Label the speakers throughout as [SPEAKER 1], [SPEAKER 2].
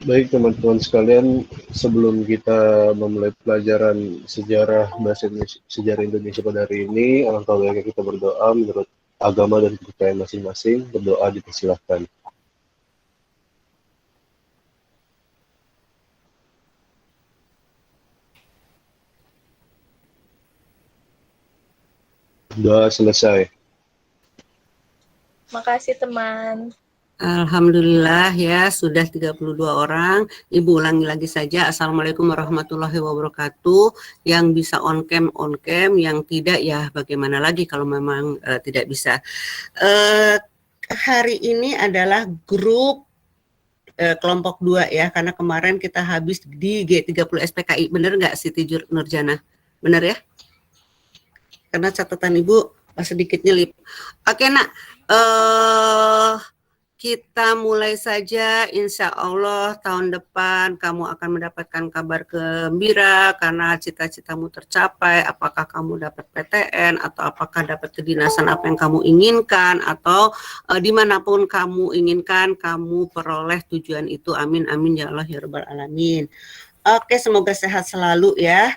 [SPEAKER 1] Baik teman-teman sekalian, sebelum kita memulai pelajaran sejarah Indonesia pada hari ini, alangkah baiknya kita berdoa menurut agama dan kepercayaan masing-masing. Berdoa dipersilahkan. Doa selesai.
[SPEAKER 2] Makasih teman.
[SPEAKER 3] Alhamdulillah ya, sudah 32 orang. Ibu ulangi lagi saja. Assalamualaikum warahmatullahi wabarakatuh. Yang bisa on cam, yang tidak ya bagaimana lagi kalau memang tidak bisa. Hari ini adalah grup kelompok 2 ya, karena kemarin kita habis di G30 SPKI. Bener nggak Siti Nurjana? Bener ya? Karena catatan Ibu sedikit nyelip. Oke nak, kita mulai saja, insya Allah tahun depan kamu akan mendapatkan kabar gembira karena cita-citamu tercapai, apakah kamu dapat PTN atau apakah dapat kedinasan apa yang kamu inginkan atau dimanapun kamu inginkan kamu peroleh tujuan itu, amin amin ya Allah ya Rabbal Alamin. Oke, semoga sehat selalu ya.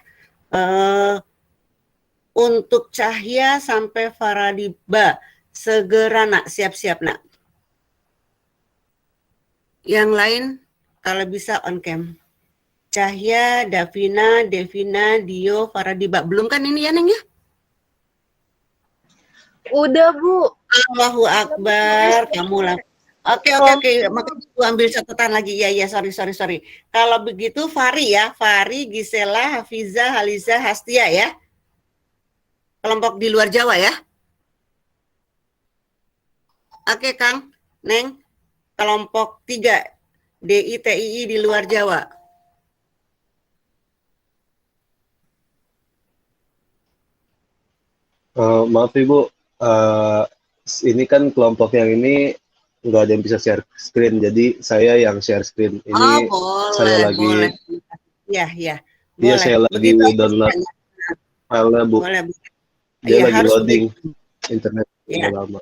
[SPEAKER 3] Untuk Cahya sampai Faradiba, segera nak, siap-siap nak. Yang lain kalau bisa on cam. Cahya, Davina, Devina, Dio, Faradiba. Belum kan ini ya Neng ya?
[SPEAKER 2] Udah Bu.
[SPEAKER 3] Allahu Akbar. Kamu lah. Oke. Makanya aku ambil catatan lagi. Ya, sorry. Kalau begitu Fari ya. Fari, Gisela, Hafiza, Haliza, Hastia ya. Kelompok di luar Jawa ya. Oke Kang, Neng. Kelompok 3 DITII di luar Jawa.
[SPEAKER 1] Maaf Ibu, ini kan kelompok yang ini nggak ada yang bisa share screen, jadi saya yang share screen. Ini
[SPEAKER 3] boleh,
[SPEAKER 1] saya lagi.
[SPEAKER 3] Boleh. Ya.
[SPEAKER 1] Iya, saya lagi download file Bu.
[SPEAKER 3] Boleh.
[SPEAKER 1] Dia lagi loading internet lama.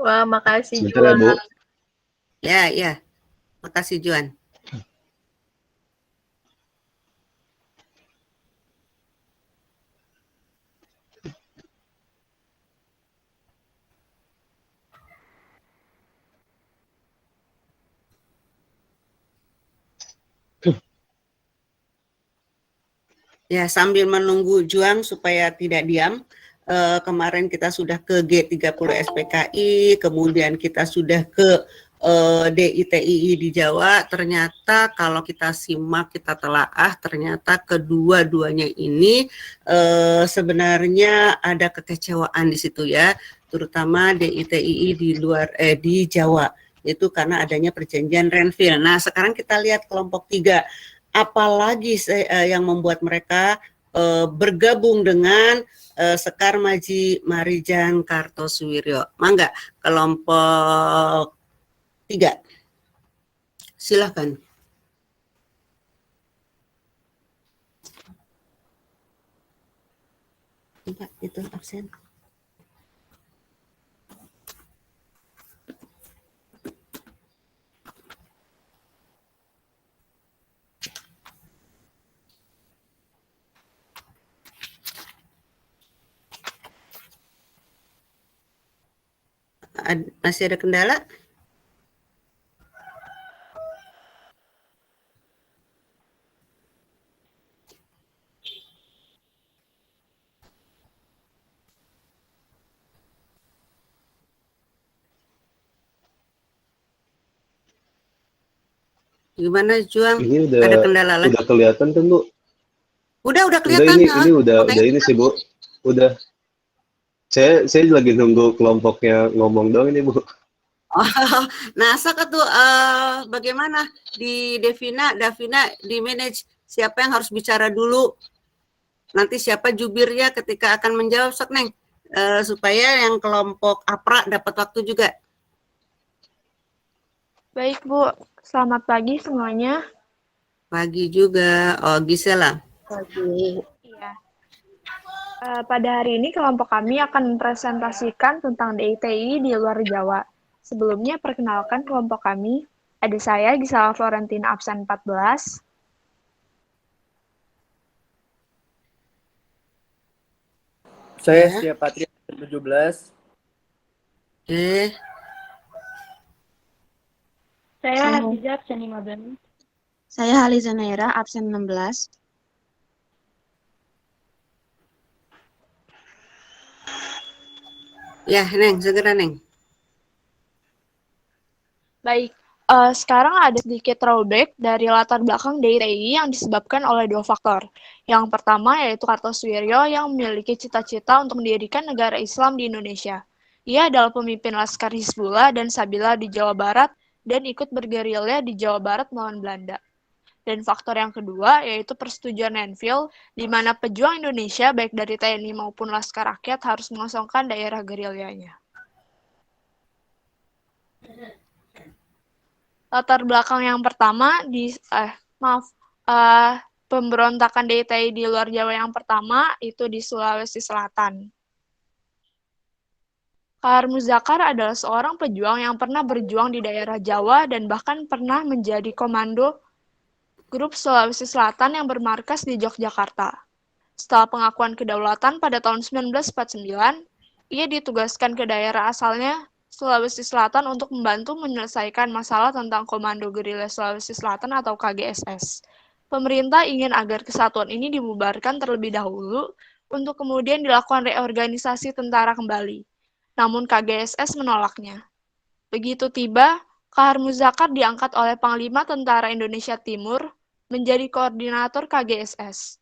[SPEAKER 2] Wah, makasih
[SPEAKER 1] Sebentar
[SPEAKER 2] Juan.
[SPEAKER 3] Ya. Makasih Juan. Ya, sambil menunggu Juang supaya tidak diam. Kemarin kita sudah ke G30 SPKI, kemudian kita sudah ke DITII di Jawa. Ternyata kalau kita simak, kita telaah, ternyata kedua-duanya ini sebenarnya ada kekecewaan di situ ya, terutama DITII di Jawa, itu karena adanya perjanjian Renville. Nah, sekarang kita lihat kelompok 3. Apalagi yang membuat mereka bergabung dengan Sekar Maji Marijan Kartosuwiryo. Mangga, kelompok 3. Silakan. Itu absen. Masih ada kendala? Gimana Juang?
[SPEAKER 1] Ini
[SPEAKER 3] ada kendala lagi?
[SPEAKER 1] Udah kelihatan kan Bu?
[SPEAKER 3] Udah kelihatan.
[SPEAKER 1] Ini udah ini sih Bu. Udah. Saya lagi nunggu kelompoknya ngomong doang ini Bu.
[SPEAKER 3] Nah, bagaimana di Davina di manage siapa yang harus bicara dulu? Nanti siapa jubirnya ketika akan menjawab, Sok Neng, supaya yang kelompok APRA dapat waktu juga.
[SPEAKER 2] Baik Bu, selamat pagi semuanya.
[SPEAKER 3] Pagi juga. Oh, Gisela.
[SPEAKER 2] Pagi. Iya. Pada hari ini kelompok kami akan mempresentasikan tentang DITI di luar Jawa. Sebelumnya, perkenalkan kelompok kami. Ada saya, Gisela Florentina, absen 14.
[SPEAKER 4] Saya
[SPEAKER 3] Ya.
[SPEAKER 4] Setia Patria 17.
[SPEAKER 3] Oke.
[SPEAKER 2] Saya Hafizah, absen 15.
[SPEAKER 5] Saya Haliza Naira, absen 16.
[SPEAKER 3] Ya, Neng, segera Neng.
[SPEAKER 2] Baik, sekarang ada sedikit throwback dari latar belakang DITI yang disebabkan oleh dua faktor. Yang pertama yaitu Kartosuwiryo yang memiliki cita-cita untuk mendirikan negara Islam di Indonesia. Ia adalah pemimpin Laskar Hizbullah dan Sabila di Jawa Barat dan ikut bergerilya di Jawa Barat melawan Belanda. Dan faktor yang kedua yaitu persetujuan Renville, di mana pejuang Indonesia baik dari TNI maupun Laskar Rakyat harus mengosongkan daerah gerilyanya. Latar belakang yang pertama pemberontakan DITI di luar Jawa yang pertama itu di Sulawesi Selatan. Kahar Muzakar adalah seorang pejuang yang pernah berjuang di daerah Jawa dan bahkan pernah menjadi komando grup Sulawesi Selatan yang bermarkas di Yogyakarta. Setelah pengakuan kedaulatan pada tahun 1949, ia ditugaskan ke daerah asalnya Sulawesi Selatan untuk membantu menyelesaikan masalah tentang Komando Gerilya Sulawesi Selatan atau KGSS. Pemerintah ingin agar kesatuan ini dibubarkan terlebih dahulu untuk kemudian dilakukan reorganisasi tentara kembali. Namun KGSS menolaknya. Begitu tiba, Kahar Muzakar diangkat oleh Panglima Tentara Indonesia Timur menjadi koordinator KGSS.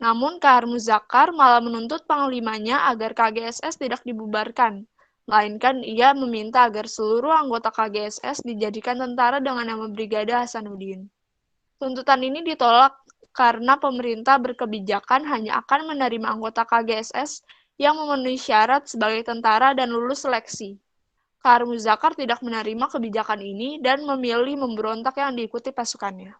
[SPEAKER 2] Namun Kahar Muzakar malah menuntut panglimanya agar KGSS tidak dibubarkan, melainkan ia meminta agar seluruh anggota KGSS dijadikan tentara dengan nama Brigada Hasanuddin. Tuntutan ini ditolak karena pemerintah berkebijakan hanya akan menerima anggota KGSS yang memenuhi syarat sebagai tentara dan lulus seleksi. Kahar Muzakar tidak menerima kebijakan ini dan memilih memberontak yang diikuti pasukannya.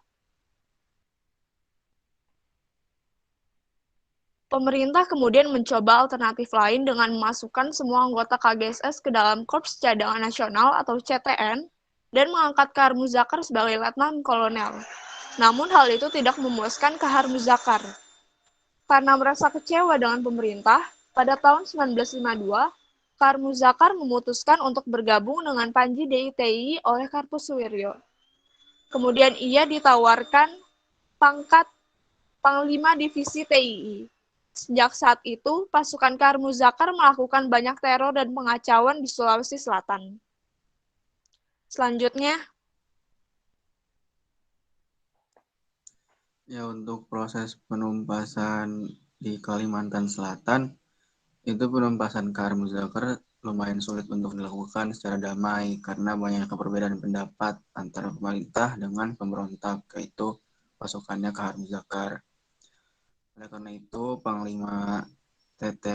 [SPEAKER 2] Pemerintah kemudian mencoba alternatif lain dengan memasukkan semua anggota KGSS ke dalam Korps Cadangan Nasional atau CTN dan mengangkat Kahar Muzakar sebagai letnan kolonel. Namun hal itu tidak memuaskan Kahar Muzakar. Karena merasa kecewa dengan pemerintah, pada tahun 1952, Kahar Muzakar memutuskan untuk bergabung dengan Panji DITI oleh Kartosuwiryo. Kemudian ia ditawarkan pangkat Panglima Divisi TII. Sejak saat itu, pasukan Kahar Muzakar melakukan banyak teror dan pengacauan di Sulawesi Selatan. Selanjutnya,
[SPEAKER 6] ya untuk proses penumpasan di Kalimantan Selatan, itu penumpasan Kahar Muzakar lumayan sulit untuk dilakukan secara damai karena banyaknya perbedaan pendapat antara pemerintah dengan pemberontak, yaitu pasukannya Kahar Muzakar. Oleh karena itu, Panglima TT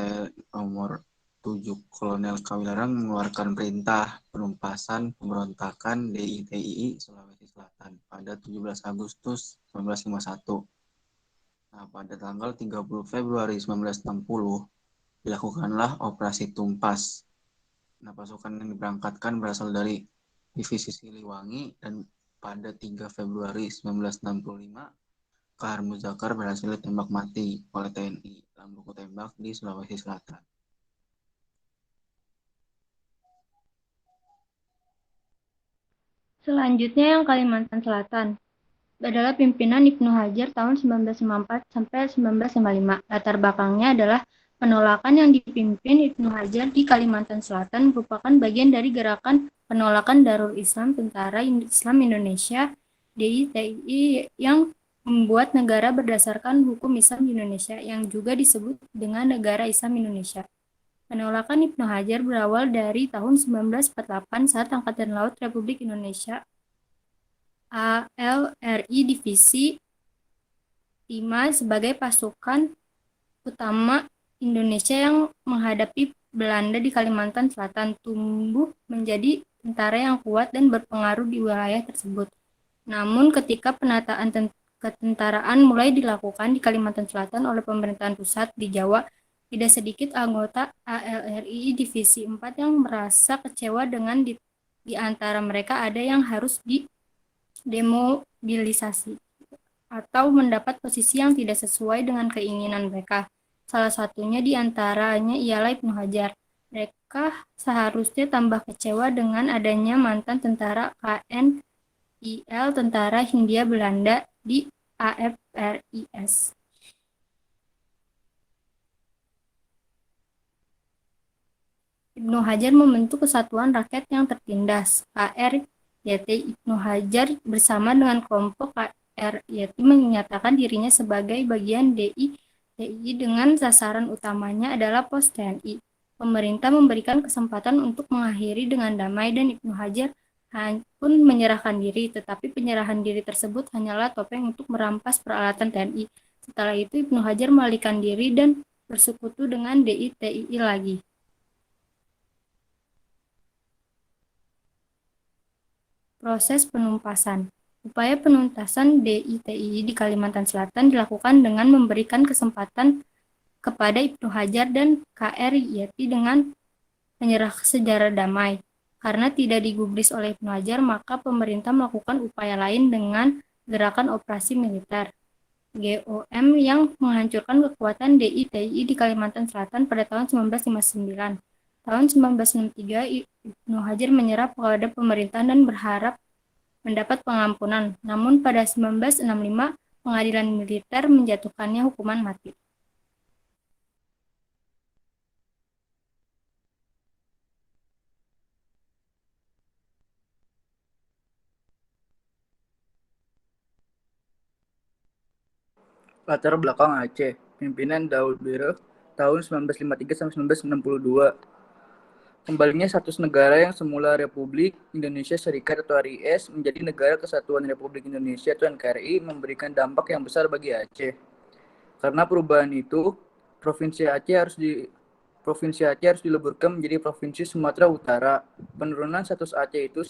[SPEAKER 6] nomor 7 Kolonel Kawilarang mengeluarkan perintah penumpasan pemberontakan DITII Sulawesi Selatan pada 17 Agustus 1951. Nah, pada tanggal 30 Februari 1960 dilakukanlah operasi Tumpas. Nah, pasukan yang diberangkatkan berasal dari Divisi Siliwangi dan pada 3 Februari 1965 Kahar Muzakar berhasil ditembak mati oleh TNI dalam baku tembak di Sulawesi Selatan.
[SPEAKER 7] Selanjutnya yang Kalimantan Selatan adalah pimpinan Ibnu Hajar tahun 1954 sampai 1955. Latar belakangnya adalah penolakan yang dipimpin Ibnu Hajar di Kalimantan Selatan merupakan bagian dari gerakan penolakan Darul Islam Tentara Islam Indonesia DITI yang membuat negara berdasarkan hukum Islam di Indonesia yang juga disebut dengan Negara Islam Indonesia. Penolakan Ibnu Hajar berawal dari tahun 1948 saat Angkatan Laut Republik Indonesia ALRI Divisi 5 sebagai pasukan utama Indonesia yang menghadapi Belanda di Kalimantan Selatan tumbuh menjadi tentara yang kuat dan berpengaruh di wilayah tersebut. Namun ketika penataan ketentaraan mulai dilakukan di Kalimantan Selatan oleh pemerintahan pusat di Jawa, tidak sedikit anggota ALRI Divisi 4 yang merasa kecewa dengan Di antara mereka ada yang harus demobilisasi atau mendapat posisi yang tidak sesuai dengan keinginan mereka. Salah satunya di antaranya ialah Ibnu Hajar. Mereka seharusnya tambah kecewa dengan adanya mantan tentara KNIL, Tentara Hindia Belanda, di AFRIS. Ibnu Hajar membentuk Kesatuan Rakyat yang Tertindas, KRYT. Ibnu Hajar bersama dengan kelompok KRYT menyatakan dirinya sebagai bagian DITI dengan sasaran utamanya adalah pos TNI. Pemerintah memberikan kesempatan untuk mengakhiri dengan damai dan Ibnu Hajar pun menyerahkan diri, tetapi penyerahan diri tersebut hanyalah topeng untuk merampas peralatan TNI. Setelah itu Ibnu Hajar melarikan diri dan bersekutu dengan DITI lagi. Proses penumpasan. Upaya penuntasan DITI di Kalimantan Selatan dilakukan dengan memberikan kesempatan kepada Ibnu Hajar dan KRYT dengan menyerah secara damai. Karena tidak digubris oleh Ibnu Hajar, maka pemerintah melakukan upaya lain dengan gerakan operasi militer GOM yang menghancurkan kekuatan DITI di Kalimantan Selatan pada tahun 1959. Tahun 1963, Ibnu Hajar menyerah kepada pemerintah dan berharap mendapat pengampunan. Namun pada 1965, pengadilan militer menjatuhkannya hukuman mati.
[SPEAKER 4] Latar belakang Aceh, pimpinan Daud Bero tahun 1953 sampai 1962. Kembalinya status negara yang semula Republik Indonesia Serikat atau RIS menjadi Negara Kesatuan Republik Indonesia atau NKRI memberikan dampak yang besar bagi Aceh. Karena perubahan itu, Provinsi Aceh harus dileburkan menjadi Provinsi Sumatera Utara. Penurunan status Aceh itu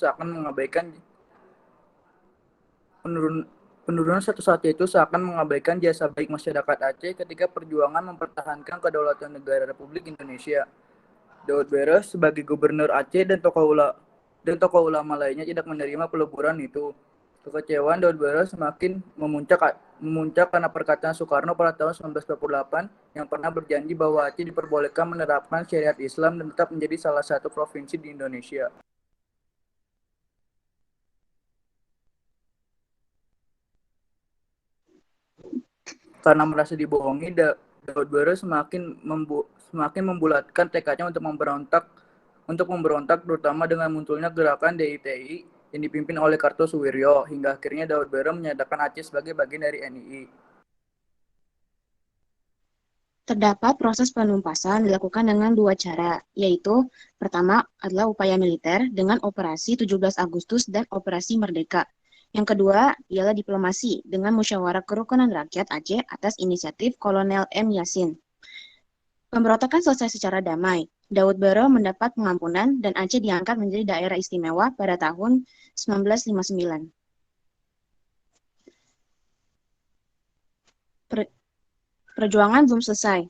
[SPEAKER 4] seakan mengabaikan jasa baik masyarakat Aceh ketika perjuangan mempertahankan kedaulatan negara Republik Indonesia. Daud Bero sebagai gubernur Aceh dan tokoh ulama lainnya tidak menerima peleburan itu. Kekecewaan Daud Bero semakin memuncak karena perkataan Soekarno pada tahun 1948 yang pernah berjanji bahwa Aceh diperbolehkan menerapkan syariat Islam dan tetap menjadi salah satu provinsi di Indonesia. Karena merasa dibohongi, Daud Bero semakin membulatkan tekadnya untuk memberontak, terutama dengan munculnya gerakan DITI yang dipimpin oleh Kartosuwiryo, hingga akhirnya Daud Bero menyatakan Aceh sebagai bagian dari NII.
[SPEAKER 5] Terdapat proses penumpasan dilakukan dengan dua cara, yaitu pertama adalah upaya militer dengan Operasi 17 Agustus dan Operasi Merdeka. Yang kedua ialah diplomasi dengan Musyawarah Kerukunan Rakyat Aceh atas inisiatif Kolonel M. Yasin. Pemberontakan selesai secara damai. Daud Bero mendapat pengampunan dan Aceh diangkat menjadi daerah istimewa pada tahun 1959. Perjuangan belum selesai.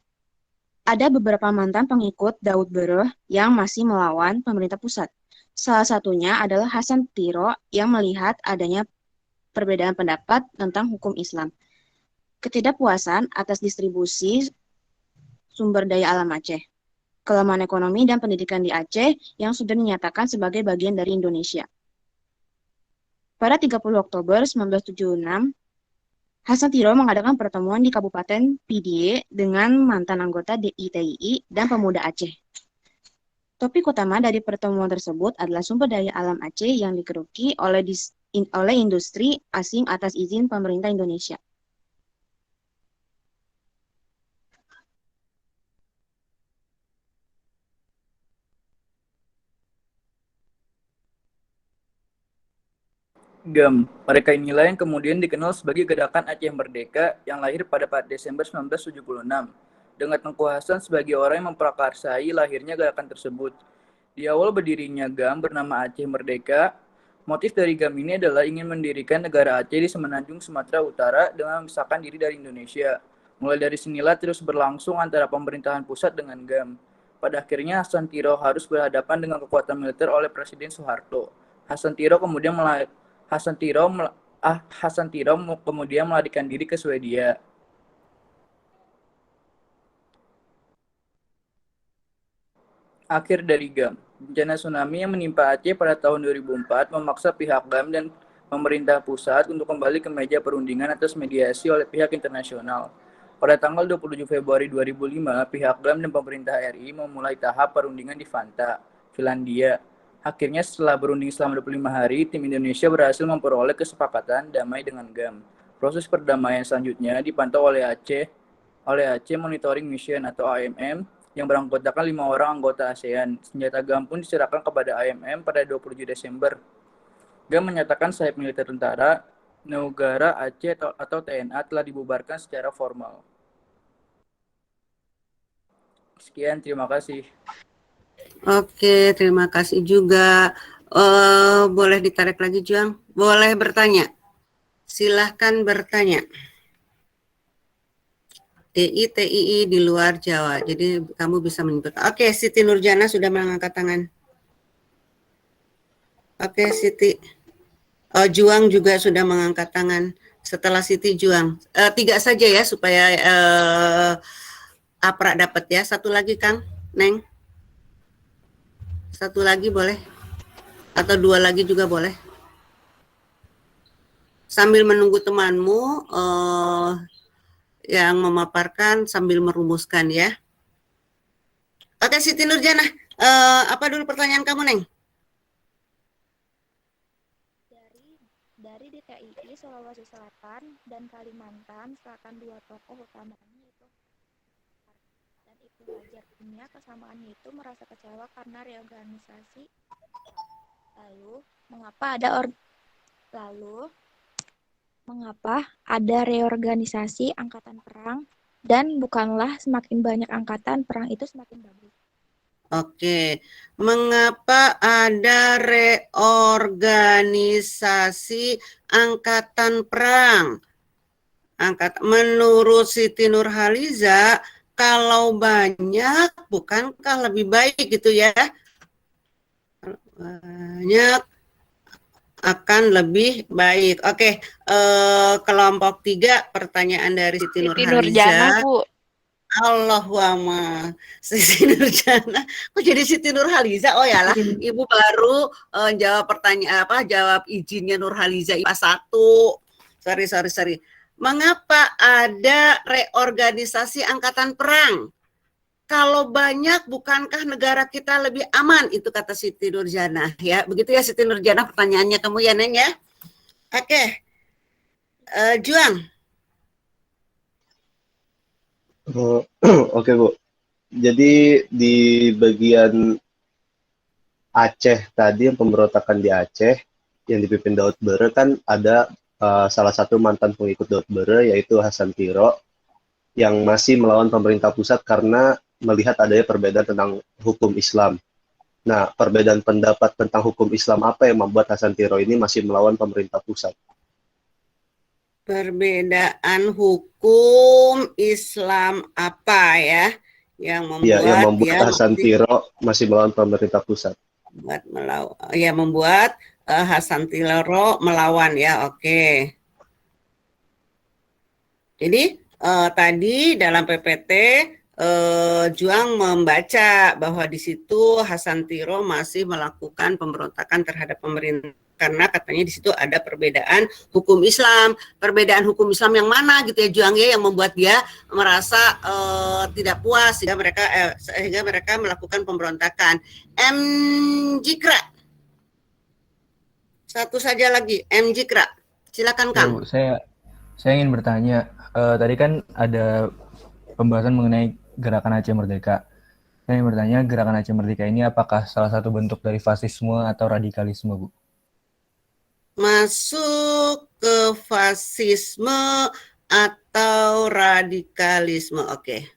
[SPEAKER 5] Ada beberapa mantan pengikut Daud Bero yang masih melawan pemerintah pusat. Salah satunya adalah Hasan Tiro yang melihat adanya perbedaan pendapat tentang hukum Islam. Ketidakpuasan atas distribusi sumber daya alam Aceh. Kelemahan ekonomi dan pendidikan di Aceh yang sudah dinyatakan sebagai bagian dari Indonesia. Pada 30 Oktober 1976, Hasan Tiro mengadakan pertemuan di Kabupaten Pidie dengan mantan anggota DITI dan pemuda Aceh. Topik utama dari pertemuan tersebut adalah sumber daya alam Aceh yang dikeruki oleh industri asing atas izin pemerintah Indonesia.
[SPEAKER 4] GAM. Mereka inilah yang kemudian dikenal sebagai Gerakan Aceh Merdeka yang lahir pada 4 Desember 1976 dengan Tengku Hasan sebagai orang yang memprakarsai lahirnya gerakan tersebut. Di awal berdirinya GAM bernama Aceh Merdeka, motif dari GAM ini adalah ingin mendirikan negara Aceh di semenanjung Sumatera Utara dengan memisahkan diri dari Indonesia. Mulai dari sinilah terus berlangsung antara pemerintahan pusat dengan GAM. Pada akhirnya Hasan Tiro harus berhadapan dengan kekuatan militer oleh Presiden Soeharto. Hasan Tiro kemudian melarikan diri ke Swedia. Akhir dari GAM. Bencana tsunami yang menimpa Aceh pada tahun 2004 memaksa pihak GAM dan pemerintah pusat untuk kembali ke meja perundingan atas mediasi oleh pihak internasional. Pada tanggal 27 Februari 2005, pihak GAM dan pemerintah RI memulai tahap perundingan di Vantaa, Finlandia. Akhirnya setelah berunding selama 25 hari, tim Indonesia berhasil memperoleh kesepakatan damai dengan GAM. Proses perdamaian selanjutnya dipantau oleh Aceh Monitoring Mission atau AMM yang beranggotakan 5 orang anggota ASEAN. Senjata GAM pun diserahkan kepada AMM pada 27 Desember. GAM menyatakan sayap militer tentara negara Aceh atau TNA telah dibubarkan secara formal. Sekian, terima kasih.
[SPEAKER 3] Oke, terima kasih juga. Boleh ditarik lagi, Juang? Boleh bertanya? Silahkan bertanya. TII di luar Jawa. Jadi kamu bisa menyebutkan. Oke, Siti Nurjana sudah mengangkat tangan. Oke, Siti. Juang juga sudah mengangkat tangan. Setelah Siti, Juang. 3 saja ya supaya Apra dapat ya. Satu lagi, Kang, Neng. Satu lagi boleh? Atau 2 lagi juga boleh? Sambil menunggu temanmu yang memaparkan sambil merumuskan ya. Oke, Siti Nurjana, apa dulu pertanyaan kamu, Neng?
[SPEAKER 8] Dari DKI, Sulawesi Selatan dan Kalimantan Selatan 2 tokoh utamanya itu dan Ibnu Hajar punya kesamaan itu merasa kecewa karena reorganisasi. Mengapa ada reorganisasi angkatan perang dan bukanlah semakin banyak angkatan perang itu semakin bagus?
[SPEAKER 3] Oke, mengapa ada reorganisasi angkatan perang? Menurut Siti Nurhaliza, kalau banyak bukankah lebih baik gitu ya? Banyak akan lebih baik. Oke, kelompok 3 pertanyaan dari Siti Nurhaliza.
[SPEAKER 2] Bu.
[SPEAKER 3] Allahuamma, Siti Nurjana. Kok jadi Siti Nurhaliza? Oh ya lah, Ibu baru jawab pertanyaan jawab izinnya Nurhaliza IPA 1. Sorry. Mengapa ada reorganisasi angkatan perang? Kalau banyak, bukankah negara kita lebih aman? Itu kata Siti Nurjana ya. Begitu ya Siti Nurjana pertanyaannya kamu ya, Neng ya. Oke. Juang.
[SPEAKER 1] Oke, Bu. Jadi di bagian Aceh tadi, yang pemberontakan di Aceh yang dipimpin Daud Bere, kan ada salah satu mantan pengikut Daud Bere yaitu Hasan Tiro yang masih melawan pemerintah pusat karena melihat adanya perbedaan tentang hukum Islam. Nah, perbedaan pendapat tentang hukum Islam apa yang membuat Hasan Tiro ini masih melawan pemerintah pusat?
[SPEAKER 3] Perbedaan hukum Islam apa ya yang membuat
[SPEAKER 1] Hasan Tiro masih melawan pemerintah pusat?
[SPEAKER 3] Membuat Hasan Tiro melawan ya. Oke. Jadi tadi dalam PPT Juang membaca bahwa di situ Hasan Tiro masih melakukan pemberontakan terhadap pemerintah karena katanya di situ ada perbedaan hukum Islam. Perbedaan hukum Islam yang mana gitu ya Juang ya, yang membuat dia merasa tidak puas sehingga mereka melakukan pemberontakan. M. Jikra. Satu saja lagi, M. Jikra. Silakan Kang.
[SPEAKER 9] Saya ingin bertanya, tadi kan ada pembahasan mengenai Gerakan Aceh Merdeka. Saya ingin bertanya, Gerakan Aceh Merdeka ini apakah salah satu bentuk dari fasisme atau radikalisme, Bu?
[SPEAKER 3] Masuk ke fasisme atau radikalisme. Oke.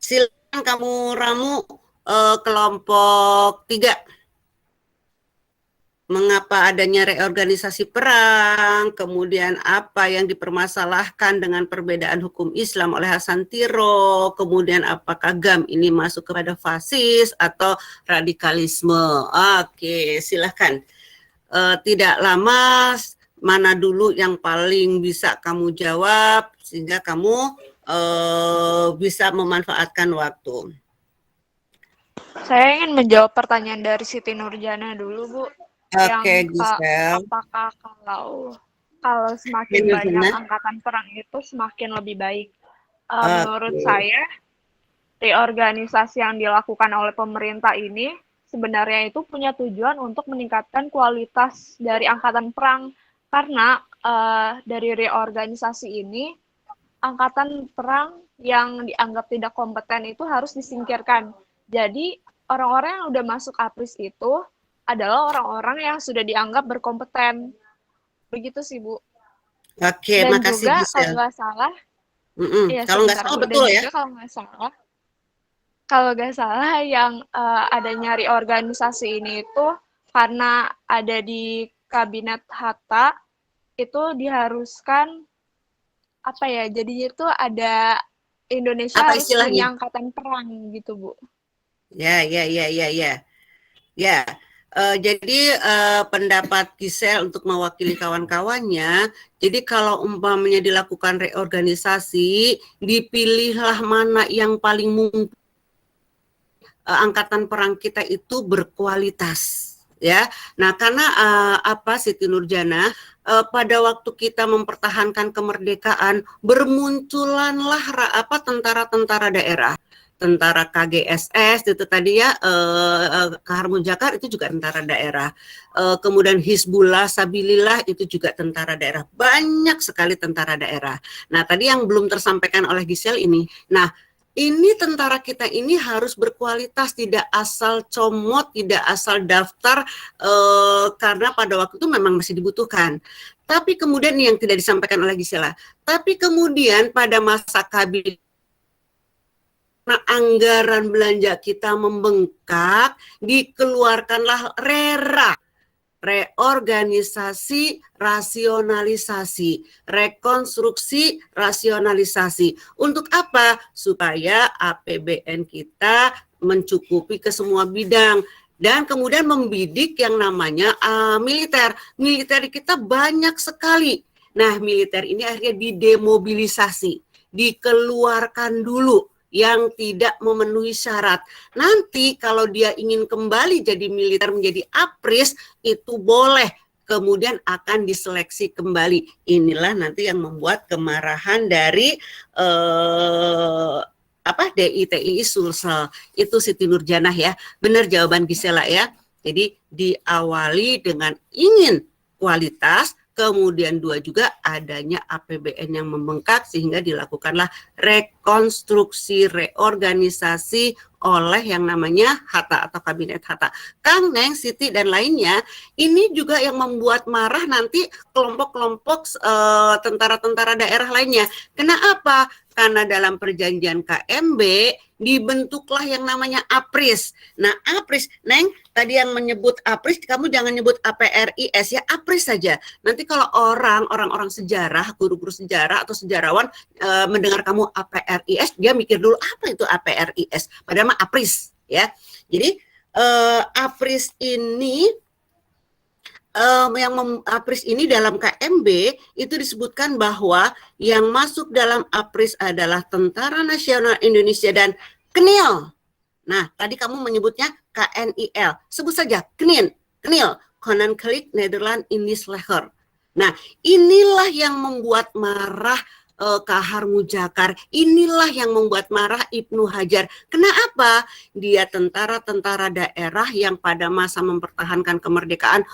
[SPEAKER 3] Silakan kamu Ramu, kelompok 3. mengapa adanya reorganisasi perang, kemudian apa yang dipermasalahkan dengan perbedaan hukum Islam oleh Hasan Tiro, kemudian apakah GAM ini masuk kepada fasis atau radikalisme. Oke, silahkan. Tidak lama, mana dulu yang paling bisa kamu jawab, sehingga kamu bisa memanfaatkan waktu.
[SPEAKER 2] Saya ingin menjawab pertanyaan dari Siti Nurjana dulu, Bu.
[SPEAKER 3] Oke,
[SPEAKER 2] Yang
[SPEAKER 3] Gisel.
[SPEAKER 2] apakah kalau semakin banyak angkatan perang itu semakin lebih baik? Menurut saya, reorganisasi yang dilakukan oleh pemerintah ini sebenarnya itu punya tujuan untuk meningkatkan kualitas dari angkatan perang. Karena dari reorganisasi ini, angkatan perang yang dianggap tidak kompeten itu harus disingkirkan. Jadi, orang-orang yang udah masuk APRIS itu adalah orang-orang yang sudah dianggap berkompeten. Begitu sih, Bu.
[SPEAKER 3] Oke,
[SPEAKER 2] Dan
[SPEAKER 3] makasih
[SPEAKER 2] juga
[SPEAKER 3] Gisel.
[SPEAKER 2] kalau nggak salah, ya
[SPEAKER 3] Kalau nggak
[SPEAKER 2] sebentar,
[SPEAKER 3] salah
[SPEAKER 2] Bu.
[SPEAKER 3] betul
[SPEAKER 2] Dan
[SPEAKER 3] ya.
[SPEAKER 2] juga kalau nggak salah yang adanya reorganisasi ini itu karena ada di Kabinet Hatta, itu diharuskan apa ya? Jadi itu ada Indonesia
[SPEAKER 3] Apa
[SPEAKER 2] harus punya
[SPEAKER 3] istilahnya?
[SPEAKER 2] angkatan perang gitu, Bu.
[SPEAKER 3] Ya. Jadi pendapat Gisel untuk mewakili kawan-kawannya, jadi kalau umpamanya dilakukan reorganisasi, dipilihlah mana yang paling mungkin angkatan perang kita itu berkualitas. Ya, nah karena Siti Nurjana, pada waktu kita mempertahankan kemerdekaan, bermunculanlah tentara-tentara daerah. Tentara KGSS itu tadi ya, Kahar Mujakar itu juga tentara daerah. Kemudian Hizbullah, Sabilillah itu juga tentara daerah. Banyak sekali tentara daerah. Nah, tadi yang belum tersampaikan oleh Gisel ini. Nah, ini tentara kita ini harus berkualitas, tidak asal comot, tidak asal daftar, karena pada waktu itu memang masih dibutuhkan. Tapi kemudian yang tidak disampaikan oleh Gisela, tapi kemudian pada masa kabinet anggaran belanja kita membengkak, dikeluarkanlah reorganisasi, rasionalisasi, rekonstruksi, rasionalisasi. Untuk apa? Supaya APBN kita mencukupi ke semua bidang. Dan kemudian membidik yang namanya militer. Militer kita banyak sekali. Nah, militer ini akhirnya didemobilisasi, dikeluarkan dulu yang tidak memenuhi syarat. Nanti kalau dia ingin kembali jadi militer, menjadi APRIS, itu boleh. Kemudian akan diseleksi kembali. Inilah nanti yang membuat kemarahan dari DITII Sulsel. Itu Siti Nurjanah ya. Benar jawaban Gisela ya. Jadi diawali dengan ingin kualitas, kemudian dua juga adanya APBN yang membengkak sehingga dilakukanlah rekonstruksi, reorganisasi oleh yang namanya Hatta atau Kabinet Hatta. Kang, Neng, Siti dan lainnya, ini juga yang membuat marah nanti kelompok-kelompok tentara-tentara daerah lainnya. Kenapa? Karena dalam perjanjian KMB dibentuklah yang namanya APRIS. Nah, APRIS, Neng, tadi yang menyebut APRIS, kamu jangan nyebut APRIS ya, APRIS saja. Nanti kalau orang-orang sejarah, guru-guru sejarah atau sejarawan mendengar kamu APRIS, dia mikir dulu apa itu APRIS. Padahal mah APRIS ya. Jadi APRIS ini APRIS ini dalam KMB itu disebutkan bahwa yang masuk dalam APRIS adalah Tentara Nasional Indonesia dan KNIL. Nah, tadi kamu menyebutnya KNIL. Sebut saja KNIL, Koninklijk Nederland Indisch Leger. Nah, inilah yang membuat marah Kahar Mujakar. Inilah yang membuat marah Ibnu Hajar. Kenapa? Dia tentara-tentara daerah yang pada masa mempertahankan kemerdekaan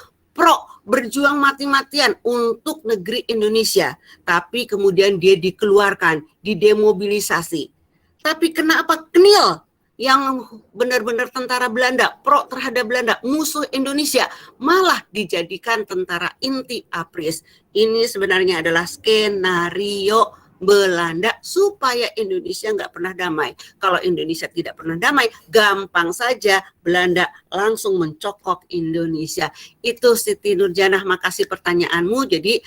[SPEAKER 3] berjuang mati-matian untuk negeri Indonesia. Tapi kemudian dia dikeluarkan, didemobilisasi. Tapi kenapa KNIL yang benar-benar tentara Belanda, terhadap Belanda, musuh Indonesia, malah dijadikan tentara inti APRIS? Ini sebenarnya adalah skenario Belanda supaya Indonesia nggak pernah damai. Kalau Indonesia tidak pernah damai, gampang saja Belanda langsung mencokok Indonesia. Itu Siti Nurjanah, makasih pertanyaanmu. Jadi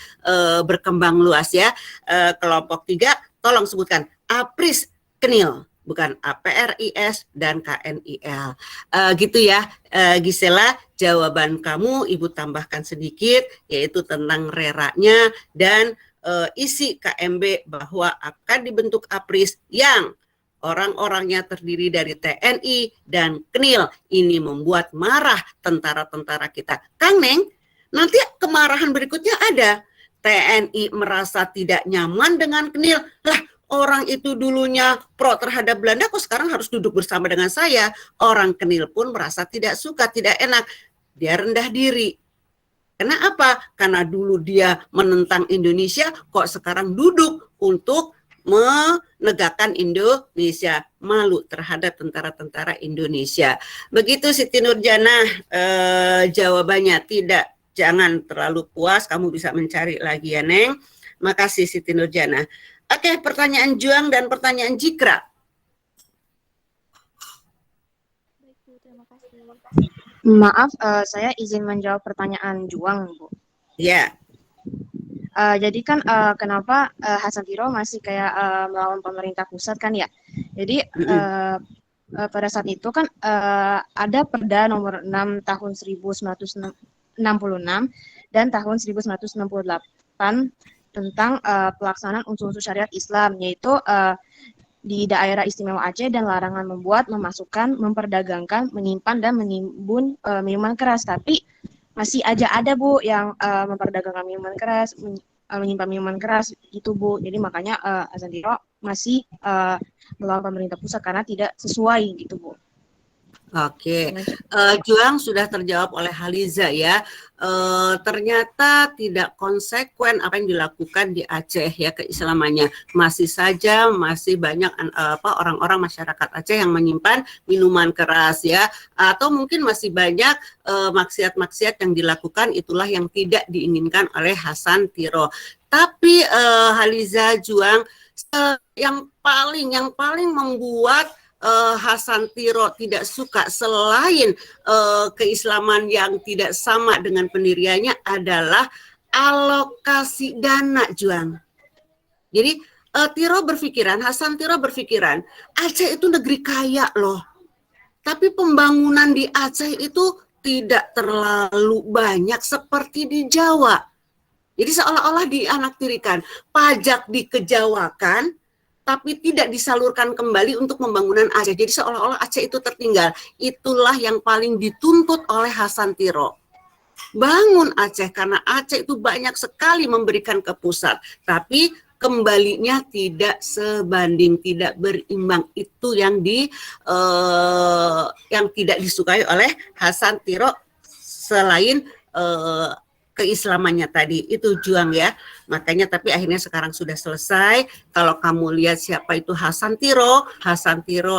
[SPEAKER 3] berkembang luas ya. Kelompok 3, tolong sebutkan APRIS KNIL, bukan APRIS dan KNIL. Gitu ya, Gisela, jawaban kamu Ibu tambahkan sedikit, yaitu tentang RERA-nya dan isi KMB bahwa akan dibentuk APRIS yang orang-orangnya terdiri dari TNI dan KNIL. Ini membuat marah tentara-tentara kita. Kang Neng, nanti kemarahan berikutnya ada. TNI merasa tidak nyaman dengan KNIL. Lah, orang itu dulunya pro terhadap Belanda, kok sekarang harus duduk bersama dengan saya. Orang KNIL pun merasa tidak suka, tidak enak. Dia rendah diri. Kenapa? Karena dulu dia menentang Indonesia, kok sekarang duduk untuk menegakkan Indonesia, malu terhadap tentara-tentara Indonesia. Begitu Siti Nurjanah, jawabannya tidak, jangan terlalu puas, kamu bisa mencari lagi ya Neng. Makasih Siti Nurjanah. Oke, pertanyaan Juang dan pertanyaan Jikra.
[SPEAKER 8] Baik, Bu, terima kasih.
[SPEAKER 5] Maaf, saya izin menjawab pertanyaan Juang, Bu.
[SPEAKER 3] Ya.
[SPEAKER 5] Jadi kan kenapa Hasan Tiro masih kayak melawan pemerintah pusat kan ya? Jadi pada saat itu kan ada Perda nomor 6 tahun 1966 dan tahun 1968 tentang pelaksanaan unsur-unsur syariat Islam, yaitu di daerah istimewa Aceh dan larangan membuat, memasukkan, memperdagangkan, menyimpan dan menimbun minuman keras. Tapi masih aja ada Bu yang memperdagangkan minuman keras, menyimpan minuman keras gitu Bu. Jadi makanya Hasan Tiro masih melawan pemerintah pusat karena tidak sesuai gitu Bu.
[SPEAKER 3] Oke, Juang sudah terjawab oleh Haliza ya. Ternyata tidak konsekuen apa yang dilakukan di Aceh ya keislamannya. Masih saja masih banyak orang-orang masyarakat Aceh yang menyimpan minuman keras ya. Atau mungkin masih banyak maksiat-maksiat yang dilakukan, itulah yang tidak diinginkan oleh Hasan Tiro. Tapi Haliza, Juang, yang paling membuat Hasan Tiro tidak suka selain keislaman yang tidak sama dengan pendiriannya adalah alokasi dana, Juang. Jadi Hasan Tiro berpikiran Aceh itu negeri kaya loh, tapi pembangunan di Aceh itu tidak terlalu banyak seperti di Jawa. Jadi seolah-olah dianaktirikan, pajak dikejawakan tapi tidak disalurkan kembali untuk pembangunan Aceh. Jadi seolah-olah Aceh itu tertinggal. Itulah yang paling dituntut oleh Hasan Tiro. Bangun Aceh, karena Aceh itu banyak sekali memberikan ke pusat. Tapi kembalinya tidak sebanding, tidak berimbang. Itu yang tidak disukai oleh Hasan Tiro selain keislamannya tadi. Itu Juang ya. Makanya tapi akhirnya sekarang sudah selesai. Kalau kamu lihat siapa itu Hasan Tiro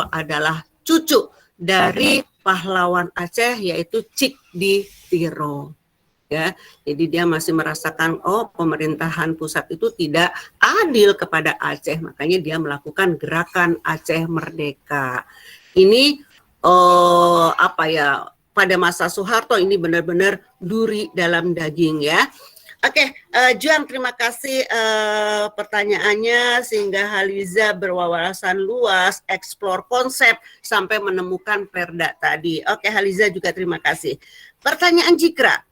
[SPEAKER 3] adalah cucu dari pahlawan Aceh yaitu Cikdi Tiro. Ya, jadi dia masih merasakan pemerintahan pusat itu tidak adil kepada Aceh, makanya dia melakukan gerakan Aceh Merdeka. Ini pada masa Soeharto ini benar-benar duri dalam daging ya. Oke, Juang, terima kasih pertanyaannya sehingga Haliza berwawasan luas, eksplor konsep sampai menemukan perda tadi. Oke, Haliza juga terima kasih. Pertanyaan Jikra.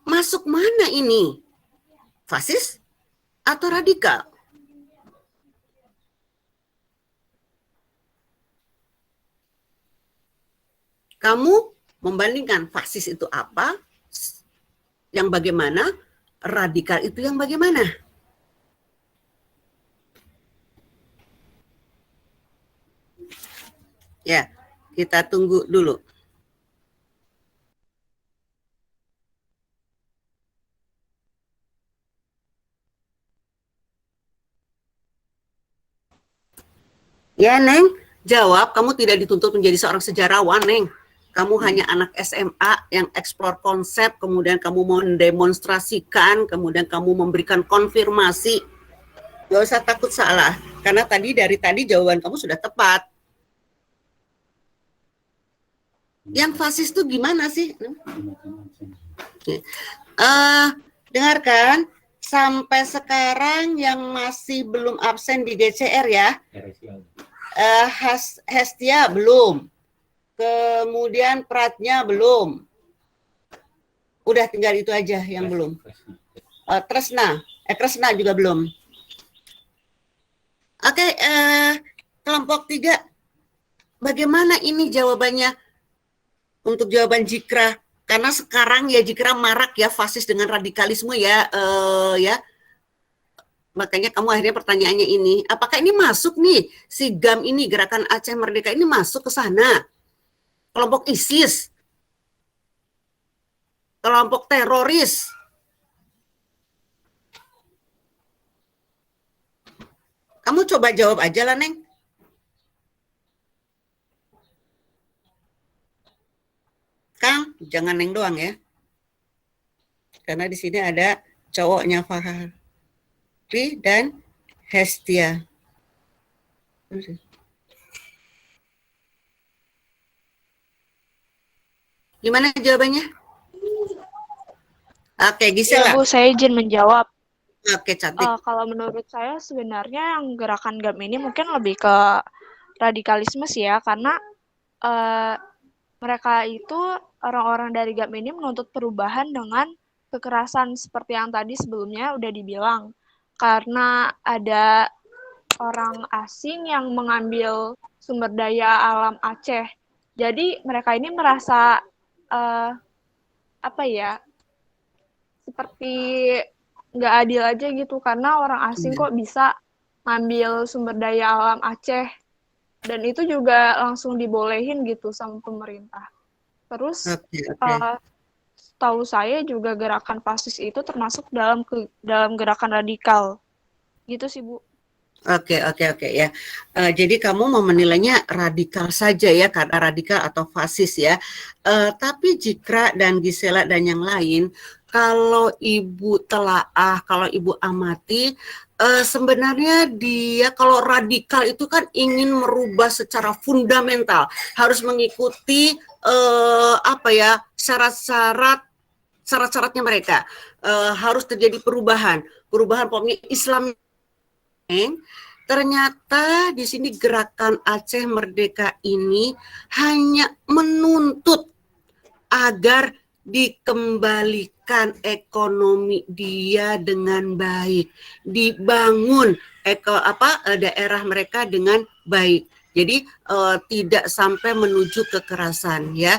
[SPEAKER 3] Masuk mana ini? Fasis atau radikal? Kamu membandingkan fasis itu apa, yang bagaimana, radikal itu yang bagaimana? Ya, kita tunggu dulu. Ya, Neng, jawab, kamu tidak dituntut menjadi seorang sejarawan, Neng. Kamu hanya anak SMA yang eksplor konsep, kemudian kamu mendemonstrasikan, kemudian kamu memberikan konfirmasi. Gak usah takut salah, karena dari tadi jawaban kamu sudah tepat. Yang fasis itu gimana sih? Dengarkan, sampai sekarang yang masih belum absen di DCR ya. Hestia belum. Kemudian Pratnya belum. Udah tinggal itu aja yang belum. Kresna juga belum. Oke, kelompok 3. Bagaimana ini jawabannya untuk jawaban Jikra? Karena sekarang ya Jikra marak ya fasis dengan radikalisme ya, makanya kamu akhirnya pertanyaannya ini, apakah ini masuk nih si GAM ini, Gerakan Aceh Merdeka ini masuk ke sana? Kelompok ISIS, kelompok teroris. Kamu coba jawab aja lah, Neng. Kang, jangan Neng doang ya. Karena di sini ada cowoknya Fahri dan Hestia. Gimana jawabannya? Oke, Gisela.
[SPEAKER 2] Ya, Bu, saya izin menjawab.
[SPEAKER 3] Oke, cantik.
[SPEAKER 2] Kalau menurut saya sebenarnya yang gerakan GAM ini mungkin lebih ke radikalisme sih ya, karena mereka itu orang-orang dari GAM ini menuntut perubahan dengan kekerasan seperti yang tadi sebelumnya udah dibilang. Karena ada orang asing yang mengambil sumber daya alam Aceh. Jadi mereka ini merasa seperti nggak adil aja gitu, karena orang asing kok bisa ngambil sumber daya alam Aceh, dan itu juga langsung dibolehin gitu sama pemerintah. Terus tahu saya juga gerakan fasis itu termasuk dalam gerakan radikal gitu sih, Bu.
[SPEAKER 3] Oke ya. Jadi kamu mau menilainya radikal saja ya, karena radikal atau fasis ya. Tapi Jikra dan Gisela dan yang lain, kalau Ibu telaah, kalau Ibu amati, sebenarnya dia kalau radikal itu kan ingin merubah secara fundamental, harus mengikuti syarat-syaratnya mereka, harus terjadi perubahan pokoknya Islam. Ternyata di sini Gerakan Aceh Merdeka ini hanya menuntut agar dikembalikan ekonomi dia dengan baik, dibangun daerah mereka dengan baik. Jadi tidak sampai menuju kekerasan ya.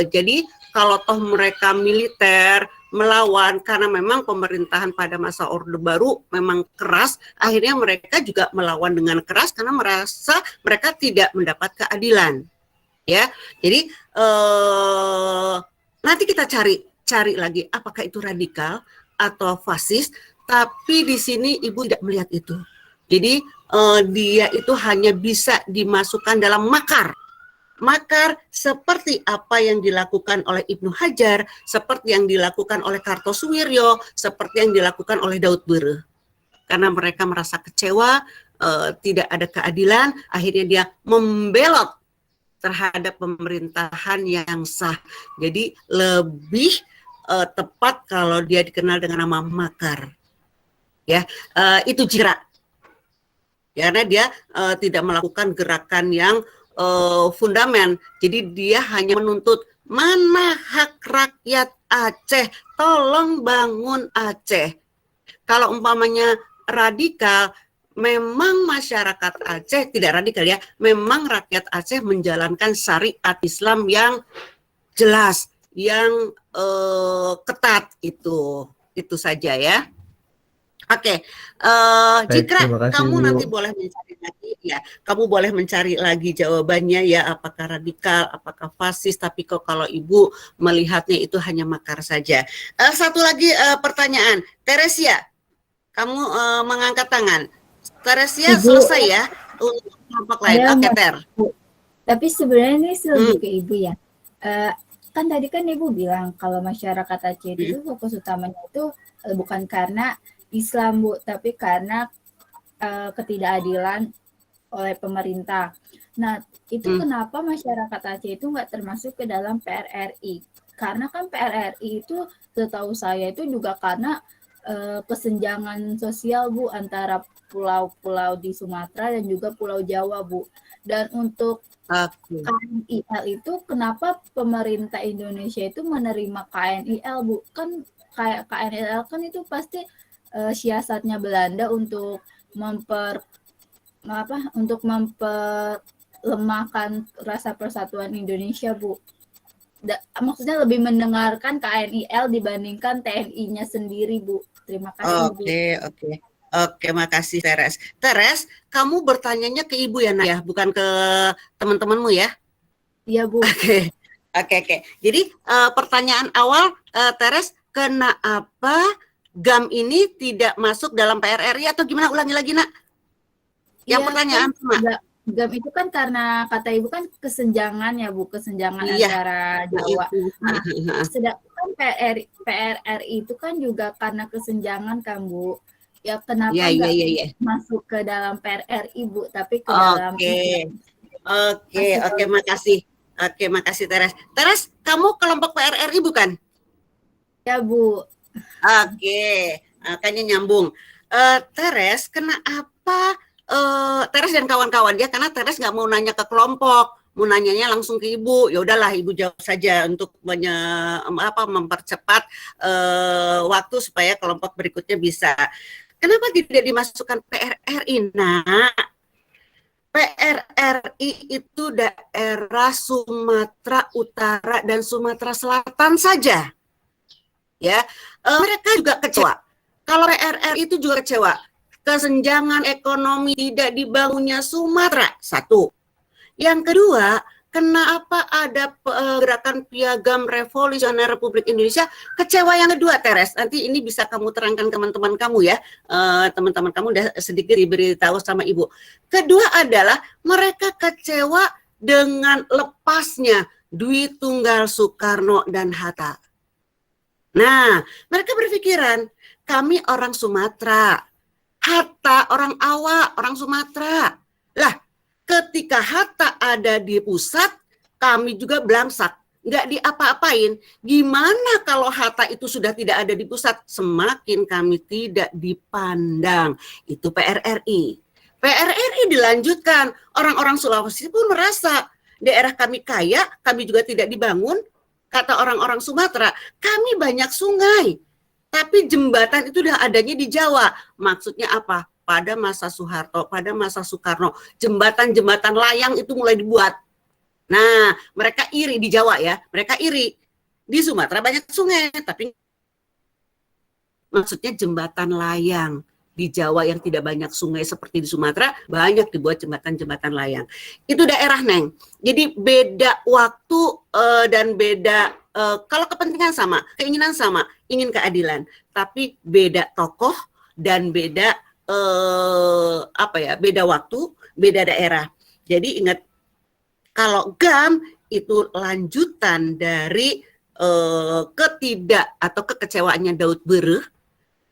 [SPEAKER 3] Jadi kalau toh mereka militer melawan, karena memang pemerintahan pada masa Orde Baru memang keras, akhirnya mereka juga melawan dengan keras karena merasa mereka tidak mendapat keadilan. Ya, jadi nanti kita cari lagi apakah itu radikal atau fasis, tapi di sini Ibu tidak melihat itu. Jadi dia itu hanya bisa dimasukkan dalam makar seperti apa yang dilakukan oleh Ibnu Hajar, seperti yang dilakukan oleh Kartosuwiryo, seperti yang dilakukan oleh Daud Beureum. Karena mereka merasa kecewa, tidak ada keadilan, akhirnya dia membelot terhadap pemerintahan yang sah. Jadi lebih tepat kalau dia dikenal dengan nama makar. Ya, itu Jikra. Karena dia tidak melakukan gerakan yang fundamen, jadi dia hanya menuntut mana hak rakyat Aceh, tolong bangun Aceh. Kalau umpamanya radikal, memang masyarakat Aceh tidak radikal ya, memang rakyat Aceh menjalankan syariat Islam yang jelas, yang ketat, itu saja ya. Oke, Jikra, kamu nanti boleh mencari lagi ya. Kamu boleh mencari lagi jawabannya ya, apakah radikal, apakah fasis. Tapi kok kalau Ibu melihatnya itu hanya makar saja. Satu lagi pertanyaan, Teresia, kamu mengangkat tangan. Teresia
[SPEAKER 10] Ibu,
[SPEAKER 3] selesai ya untuk kelompok lain. Oke, Ter.
[SPEAKER 10] Tapi sebenarnya ini lebih ke Ibu ya. Kan tadi kan Ibu bilang kalau masyarakat Aceh itu fokus utamanya itu bukan karena Islam, Bu, tapi karena ketidakadilan oleh pemerintah. Nah, itu kenapa masyarakat Aceh itu nggak termasuk ke dalam PRRI? Karena kan PRRI itu setahu saya itu juga karena kesenjangan sosial, Bu, antara pulau-pulau di Sumatera dan juga Pulau Jawa, Bu. Dan untuk KNIL itu kenapa pemerintah Indonesia itu menerima KNIL, Bu? Kan kayak KNIL kan itu pasti siasatnya Belanda untuk memperlemahkan rasa persatuan Indonesia, Bu. Maksudnya lebih mendengarkan KNIL dibandingkan TNI-nya sendiri, Bu. Terima kasih, Bu.
[SPEAKER 3] Oke, makasih Teres. Teres, kamu bertanyanya ke Ibu ya, Nak ya, bukan ke teman-temanmu ya?
[SPEAKER 10] Iya, Bu.
[SPEAKER 3] Oke. Jadi pertanyaan awal Teres, kenapa GAM ini tidak masuk dalam PRRI atau gimana? Ulangi lagi, Nak. Yang pertanyaan
[SPEAKER 10] kan, GAM itu kan karena kata Ibu kan kesenjangan ya, Bu, kesenjangan antara Jawa. Nah, sedangkan PRRI itu kan juga karena kesenjangan kan, Bu. Ya kenapa nggak masuk ke dalam PRRI, Bu, tapi ke dalam
[SPEAKER 3] Oke, makasih. Oke, makasih Teres. Teres, kamu kelompok PRRI bukan?
[SPEAKER 10] Ya, Bu.
[SPEAKER 3] Oke, makanya nyambung. Teres, kenapa Teres dan kawan-kawan ya? Karena Teres nggak mau nanya ke kelompok, mau nanyanya langsung ke Ibu. Ya udahlah, Ibu jawab saja untuk mempercepat waktu supaya kelompok berikutnya bisa. Kenapa tidak dimasukkan PRRI? Nah, PRRI itu daerah Sumatera Utara dan Sumatera Selatan saja. Ya, mereka juga kecewa. Kalau PRRI itu juga kecewa. Kesenjangan ekonomi tidak dibangunnya Sumatera, satu. Yang kedua, kenapa ada gerakan Piagam Revolusioner Republik Indonesia? Kecewa yang kedua, Teres. Nanti ini bisa kamu terangkan ke teman-teman kamu ya. Teman-teman kamu udah sedikit diberitahu sama Ibu. Kedua adalah mereka kecewa dengan lepasnya Dwi Tunggal Soekarno dan Hatta. Nah, mereka berpikiran, kami orang Sumatera, Hatta orang Awak, orang Sumatera. Lah, ketika Hatta ada di pusat, kami juga belamsak, nggak diapa-apain. Gimana kalau Hatta itu sudah tidak ada di pusat? Semakin kami tidak dipandang. Itu PRRI. PRRI dilanjutkan. Orang-orang Sulawesi pun merasa daerah kami kaya, kami juga tidak dibangun. Kata orang-orang Sumatera, kami banyak sungai, tapi jembatan itu udah adanya di Jawa. Maksudnya apa? Pada masa Soeharto, pada masa Soekarno, jembatan-jembatan layang itu mulai dibuat. Nah, mereka iri di Jawa ya, mereka iri. Di Sumatera banyak sungai, tapi maksudnya jembatan layang. Di Jawa yang tidak banyak sungai seperti di Sumatera, banyak dibuat jembatan-jembatan layang. Itu daerah, Neng. Jadi beda waktu dan beda, kalau kepentingan sama, keinginan sama, ingin keadilan. Tapi beda tokoh dan beda beda waktu, beda daerah. Jadi ingat, kalau GAM itu lanjutan dari kekecewaannya Daud Bereh,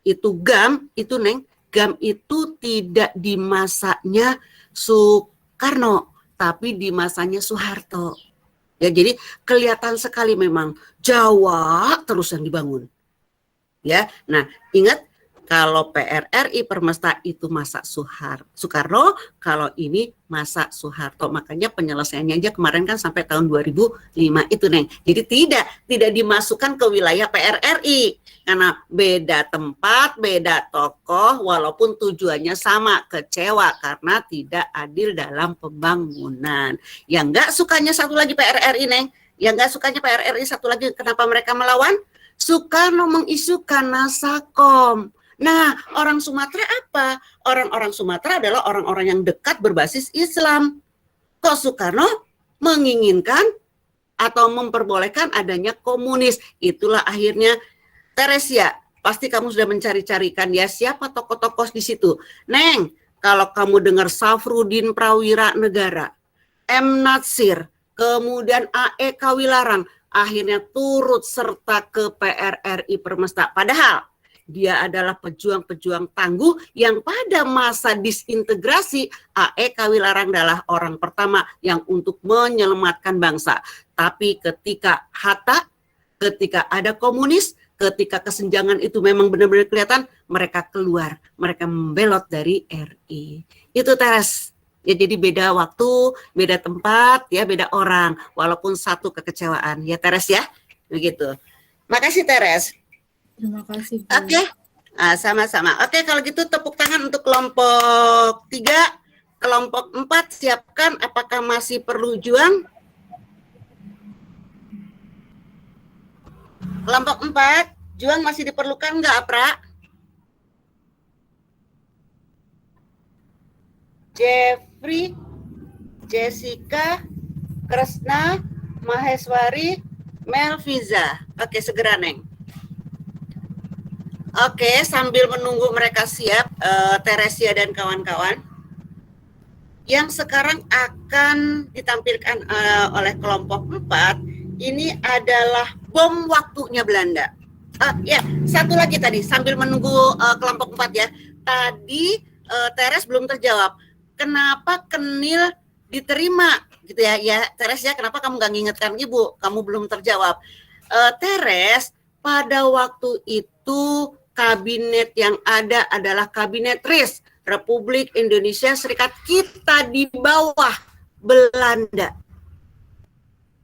[SPEAKER 3] itu GAM itu, Neng, GAM itu tidak di masanya Soekarno, tapi di masanya Soeharto. Ya, jadi kelihatan sekali memang Jawa terus yang dibangun. Ya, nah ingat, kalau PRRI Permesta itu masa Soekarno, kalau ini masa Soeharto. Makanya penyelesaiannya aja kemarin kan sampai tahun 2005 itu, Neng. Jadi tidak dimasukkan ke wilayah PRRI karena beda tempat, beda tokoh, walaupun tujuannya sama, kecewa karena tidak adil dalam pembangunan. Yang enggak sukanya satu lagi PRRI, Neng. Yang enggak sukanya PRRI satu lagi, kenapa mereka melawan? Soekarno mengisukan Nasakom. Nah, orang Sumatera apa? Orang-orang Sumatera adalah orang-orang yang dekat berbasis Islam. Kok Soekarno menginginkan atau memperbolehkan adanya komunis? Itulah akhirnya, Teresia, pasti kamu sudah mencari-carikan ya siapa tokoh-tokoh di situ. Neng, kalau kamu dengar Safrudin Prawira Negara, M. Natsir, Kemudian AE Kawilarang akhirnya turut serta ke PRRI Permesta. Padahal dia adalah pejuang-pejuang tangguh yang pada masa disintegrasi AE Kawilarang adalah orang pertama yang untuk menyelamatkan bangsa. Tapi ketika Hatta, ketika ada komunis, ketika kesenjangan itu memang benar-benar kelihatan, mereka keluar, mereka membelot dari RI. Itu Teres. Ya, jadi beda waktu, beda tempat, ya beda orang, walaupun satu kekecewaan. Ya Teres ya, begitu. Makasih Teres.
[SPEAKER 10] Terima kasih, Bu.
[SPEAKER 3] Oke, sama-sama. Oke, kalau gitu tepuk tangan untuk kelompok 3. Kelompok 4 siapkan, apakah masih perlu juang? Kelompok 4, juang masih diperlukan nggak, Apra? Jeffrey, Jessica, Kresna, Maheswari, Melviza. Oke, segera, Neng. Oke, sambil menunggu mereka siap, Teresia dan kawan-kawan, yang sekarang akan ditampilkan oleh kelompok 4, ini adalah bom waktunya Belanda. Ya, satu lagi tadi, sambil menunggu kelompok 4 ya. Tadi Teres belum terjawab, kenapa Kenil diterima gitu ya? Ya, Teres ya, kenapa kamu nggak ngingetkan Ibu? Kamu belum terjawab. Teres, pada waktu itu kabinet yang ada adalah kabinet RIS, Republik Indonesia Serikat, kita di bawah Belanda.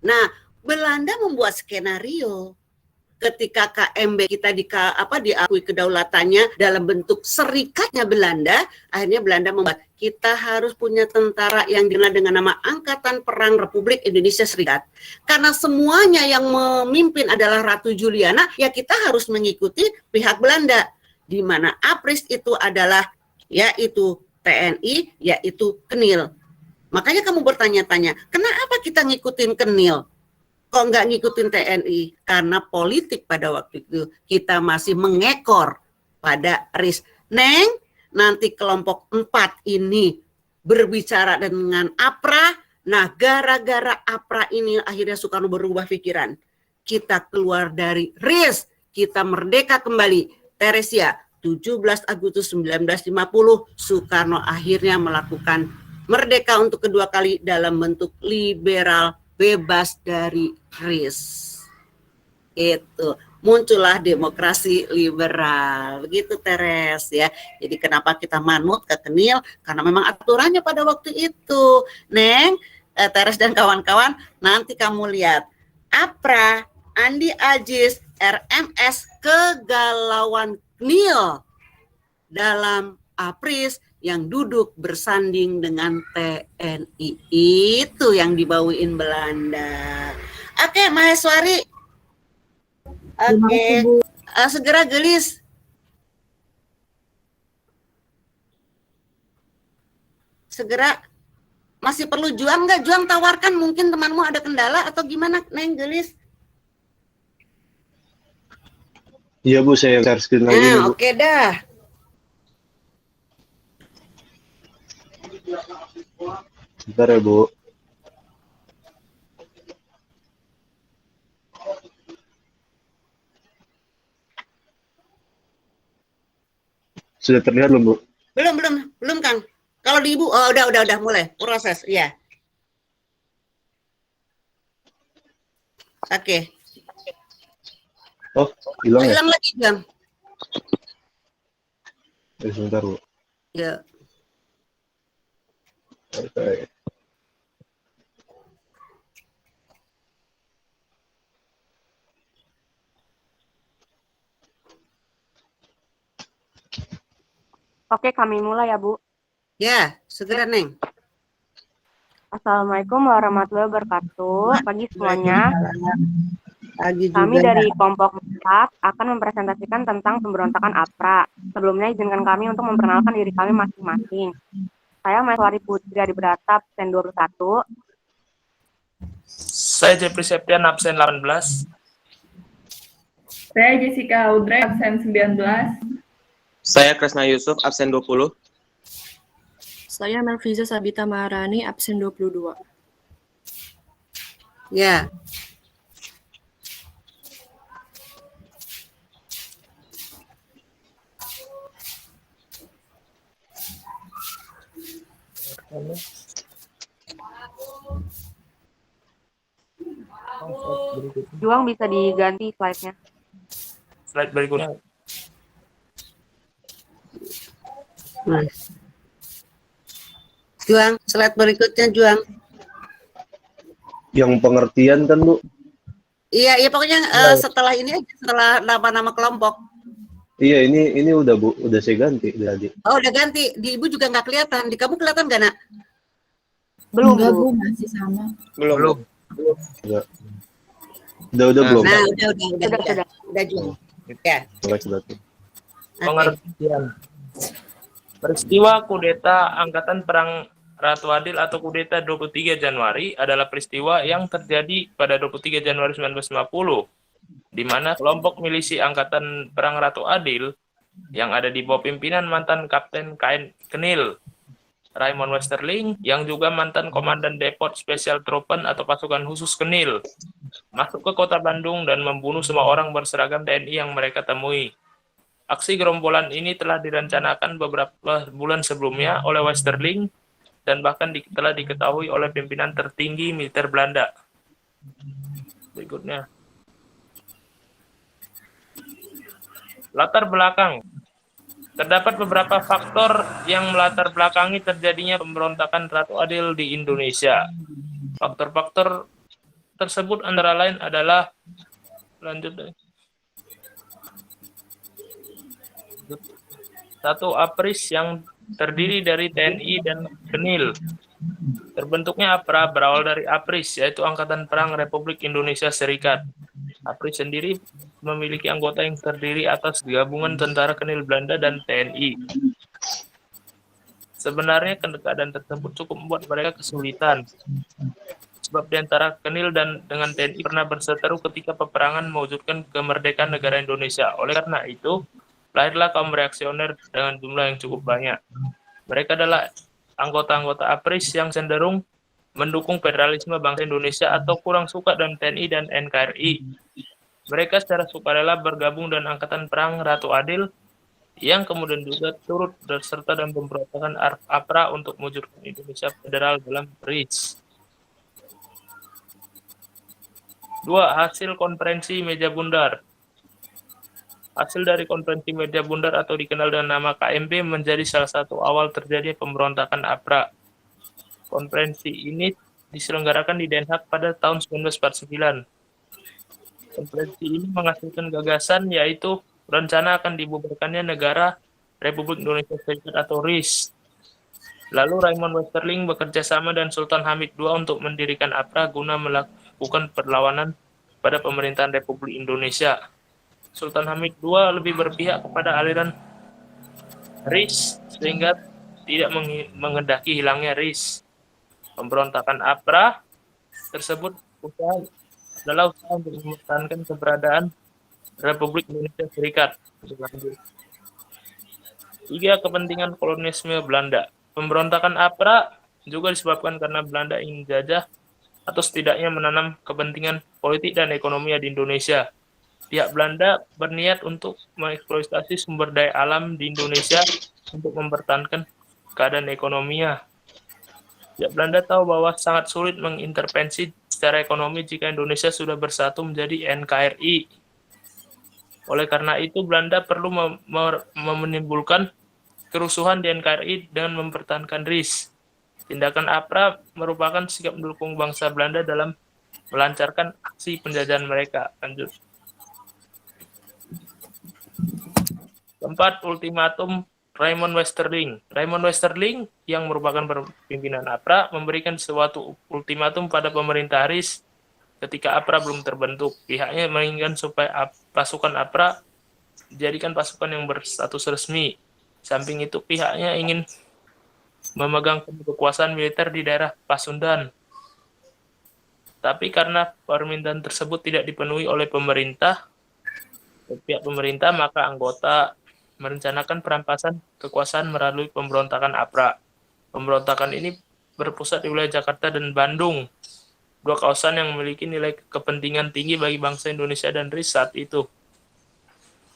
[SPEAKER 3] Nah, Belanda membuat skenario ketika KMB kita diakui kedaulatannya dalam bentuk serikatnya Belanda, akhirnya Belanda membuat kita harus punya tentara yang dikenal dengan nama Angkatan Perang Republik Indonesia Serikat. Karena semuanya yang memimpin adalah Ratu Juliana, ya kita harus mengikuti pihak Belanda, di mana APRIS itu adalah yaitu TNI, yaitu Kenil. Makanya kamu bertanya-tanya, kenapa kita ngikutin Kenil? Kok nggak ngikutin TNI? Karena politik pada waktu itu kita masih mengekor pada RIS. Neng, nanti kelompok 4 ini berbicara dengan APRA. Nah, gara-gara APRA ini akhirnya Soekarno berubah pikiran. Kita keluar dari RIS, kita merdeka kembali. Teresia, 17 Agustus 1950, Soekarno akhirnya melakukan merdeka untuk kedua kali dalam bentuk liberal, bebas dari RIS. Itu muncullah demokrasi liberal, begitu Teres ya. Jadi kenapa kita manut ke Kenil? Karena memang aturannya pada waktu itu. Neng, Teres dan kawan-kawan, nanti kamu lihat APRA, Andi Ajis, RMS, kegalauan Kenil dalam APRIS yang duduk bersanding dengan TNI, itu yang dibawuin Belanda. Oke, Maheswari. Oke, segera gelis. Segera. Masih perlu juang nggak? Juang tawarkan, mungkin temanmu ada kendala atau gimana, Neng, gelis?
[SPEAKER 1] Iya Bu, saya share screen lagi nih Bu.
[SPEAKER 3] Oke dah.
[SPEAKER 1] Bentar ya Bu. Sudah terlihat belum Bu?
[SPEAKER 3] Belum Kang. Kalau di Ibu, oh, udah mulai proses, iya. Oke.
[SPEAKER 1] Oh, hilang ya?
[SPEAKER 3] Hilang lagi, Kang.
[SPEAKER 1] Sebentar Bu.
[SPEAKER 3] Ya.
[SPEAKER 1] Oke.
[SPEAKER 11] Oke, kami mulai ya, Bu.
[SPEAKER 3] Ya, segera, Neng.
[SPEAKER 11] Assalamualaikum warahmatullahi wabarakatuh. Pagi semuanya.
[SPEAKER 3] Pagi juga.
[SPEAKER 11] Kami dari kelompok 4 akan mempresentasikan tentang pemberontakan APRA. Sebelumnya izinkan kami untuk memperkenalkan diri kami masing-masing. Saya Maheswari Putri Adibrata, absen 21.
[SPEAKER 12] Saya Jeffrey Septian, absen 18.
[SPEAKER 13] Saya Jessica Audrey, absen 19.
[SPEAKER 14] Saya Kresna Yusuf, absen 20.
[SPEAKER 15] Saya Melviza Sabita Maharani, absen 22.
[SPEAKER 3] Ya.
[SPEAKER 11] Juang bisa diganti slide-nya.
[SPEAKER 12] Slide berikutnya.
[SPEAKER 3] Juang, slide berikutnya Juang.
[SPEAKER 1] Yang pengertian kan Bu?
[SPEAKER 3] Iya, pokoknya setelah ini aja, setelah nama-nama kelompok.
[SPEAKER 1] Iya, ini udah Bu, udah saya ganti tadi.
[SPEAKER 3] Oh, udah ganti. Di Ibu juga nggak kelihatan. Di kamu kelihatan nggak, Nak?
[SPEAKER 11] Belum,
[SPEAKER 10] Enggak,
[SPEAKER 11] Bu.
[SPEAKER 10] Bu, masih sama.
[SPEAKER 14] Belum.
[SPEAKER 1] Enggak. Udah belum.
[SPEAKER 3] Nah, udah Juang. Ya.
[SPEAKER 12] Pengertian. Peristiwa kudeta Angkatan Perang Ratu Adil atau kudeta 23 Januari adalah peristiwa yang terjadi pada 23 Januari 1950, di mana kelompok milisi Angkatan Perang Ratu Adil yang ada di bawah pimpinan mantan Kapten Kenil Raymond Westerling, yang juga mantan Komandan Depot Special Truppen atau pasukan khusus Kenil, masuk ke kota Bandung dan membunuh semua orang berseragam TNI yang mereka temui. Aksi gerombolan ini telah direncanakan beberapa bulan sebelumnya oleh Westerling dan bahkan telah diketahui oleh pimpinan tertinggi militer Belanda. Berikutnya. Latar belakang. Terdapat beberapa faktor yang melatar belakangi terjadinya pemberontakan Ratu Adil di Indonesia. Faktor-faktor tersebut antara lain adalah satu, APRIS yang terdiri dari TNI dan Kenil. Terbentuknya APRA berawal dari APRIS, yaitu Angkatan Perang Republik Indonesia Serikat. APRIS sendiri memiliki anggota yang terdiri atas gabungan tentara Kenil Belanda dan TNI. Sebenarnya keadaan tersebut cukup membuat mereka kesulitan. Sebab di antara Kenil dan dengan TNI pernah berseteru ketika peperangan mewujudkan kemerdekaan negara Indonesia. Oleh karena itu, lahirlah kaum reaksioner dengan jumlah yang cukup banyak. Mereka adalah anggota-anggota APRIS yang cenderung mendukung federalisme bangsa Indonesia atau kurang suka dengan TNI dan NKRI. Mereka secara sukarela bergabung dengan Angkatan Perang Ratu Adil yang kemudian juga turut berserta dalam pemberontakan APRA untuk mewujudkan Indonesia federal dalam PRIS. 2. Hasil konferensi meja bundar. Hasil dari konferensi meja bundar atau dikenal dengan nama KMB menjadi salah satu awal terjadinya pemberontakan APRA. Konferensi ini diselenggarakan di Den Haag pada tahun 1949. Konferensi ini menghasilkan gagasan yaitu rencana akan dibubarkannya negara Republik Indonesia Serikat atau RIS. Lalu Raymond Westerling bekerja sama dengan Sultan Hamid II untuk mendirikan APRA guna melakukan perlawanan pada pemerintahan Republik Indonesia. Sultan Hamid II lebih berpihak kepada aliran RIS sehingga tidak mengendaki hilangnya RIS. Pemberontakan APRA tersebut adalah usaha untuk mempertahankan keberadaan Republik Indonesia Serikat. 3. Kepentingan kolonialisme Belanda. Pemberontakan APRA juga disebabkan karena Belanda ingin jajah atau setidaknya menanam kepentingan politik dan ekonomi di Indonesia. Pihak Belanda berniat untuk mengeksploitasi sumber daya alam di Indonesia untuk mempertahankan keadaan ekonominya. Pihak Belanda tahu bahwa sangat sulit mengintervensi secara ekonomi jika Indonesia sudah bersatu menjadi NKRI. Oleh karena itu, Belanda perlu menimbulkan kerusuhan di NKRI dengan mempertahankan RIS. Tindakan APRA merupakan sikap mendukung bangsa Belanda dalam melancarkan aksi penjajahan mereka. Lanjut. 4. Ultimatum Raymond Westerling. Raymond Westerling yang merupakan pimpinan APRA memberikan suatu ultimatum pada pemerintah RIS ketika APRA belum terbentuk. Pihaknya menginginkan supaya pasukan APRA dijadikan pasukan yang berstatus resmi. Samping itu pihaknya ingin memegang kekuasaan militer di daerah Pasundan. Tapi karena permintaan tersebut tidak dipenuhi oleh pihak pemerintah, maka anggota merencanakan perampasan kekuasaan melalui pemberontakan APRA. Pemberontakan ini berpusat di wilayah Jakarta dan Bandung. Dua kawasan yang memiliki nilai kepentingan tinggi bagi bangsa Indonesia dan RIS saat itu.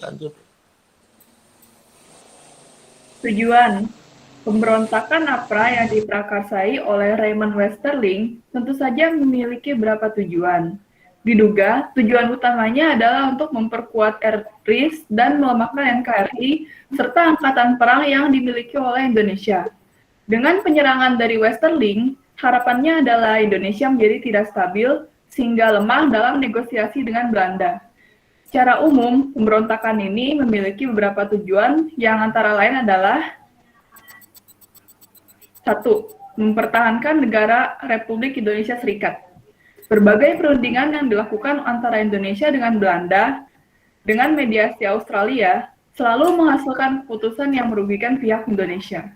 [SPEAKER 12] Lanjut.
[SPEAKER 13] Tujuan pemberontakan APRA yang diprakarsai oleh Raymond Westerling tentu saja memiliki beberapa tujuan. Diduga, tujuan utamanya adalah untuk memperkuat RIS dan melemahkan NKRI serta angkatan perang yang dimiliki oleh Indonesia. Dengan penyerangan dari Westerling, harapannya adalah Indonesia menjadi tidak stabil sehingga lemah dalam negosiasi dengan Belanda. Secara umum, pemberontakan ini memiliki beberapa tujuan yang antara lain adalah 1. Mempertahankan negara Republik Indonesia Serikat. Berbagai perundingan yang dilakukan antara Indonesia dengan Belanda dengan mediasi Australia selalu menghasilkan keputusan yang merugikan pihak Indonesia.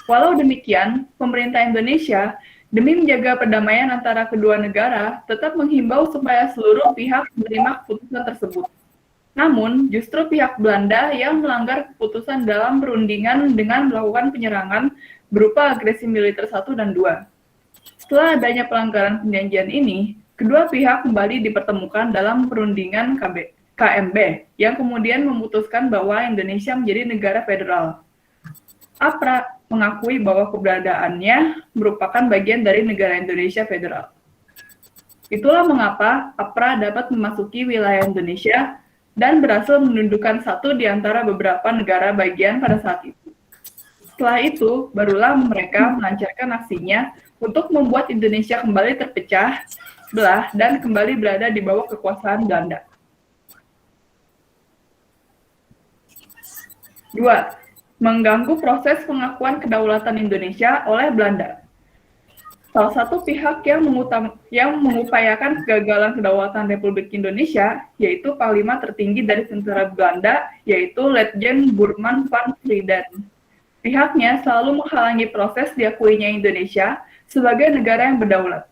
[SPEAKER 13] Walau demikian, pemerintah Indonesia demi menjaga perdamaian antara kedua negara tetap menghimbau supaya seluruh pihak menerima keputusan tersebut. Namun, justru pihak Belanda yang melanggar keputusan dalam perundingan dengan melakukan penyerangan berupa agresi militer 1 dan 2. Setelah adanya pelanggaran perjanjian ini, kedua pihak kembali dipertemukan dalam perundingan KMB yang kemudian memutuskan bahwa Indonesia menjadi negara federal. APRA mengakui bahwa keberadaannya merupakan bagian dari negara Indonesia federal. Itulah mengapa APRA dapat memasuki wilayah Indonesia dan berhasil menundukkan satu di antara beberapa negara bagian pada saat itu. Setelah itu, barulah mereka melancarkan aksinya untuk membuat Indonesia kembali terpecah belah dan kembali berada di bawah kekuasaan Belanda. 2. Mengganggu proses pengakuan kedaulatan Indonesia oleh Belanda. Salah satu pihak yang mengupayakan kegagalan kedaulatan Republik Indonesia yaitu Panglima tertinggi dari tentara Belanda, yaitu Letjen Burman van Vlieden. Pihaknya selalu menghalangi proses diakuinya Indonesia sebagai negara yang berdaulat.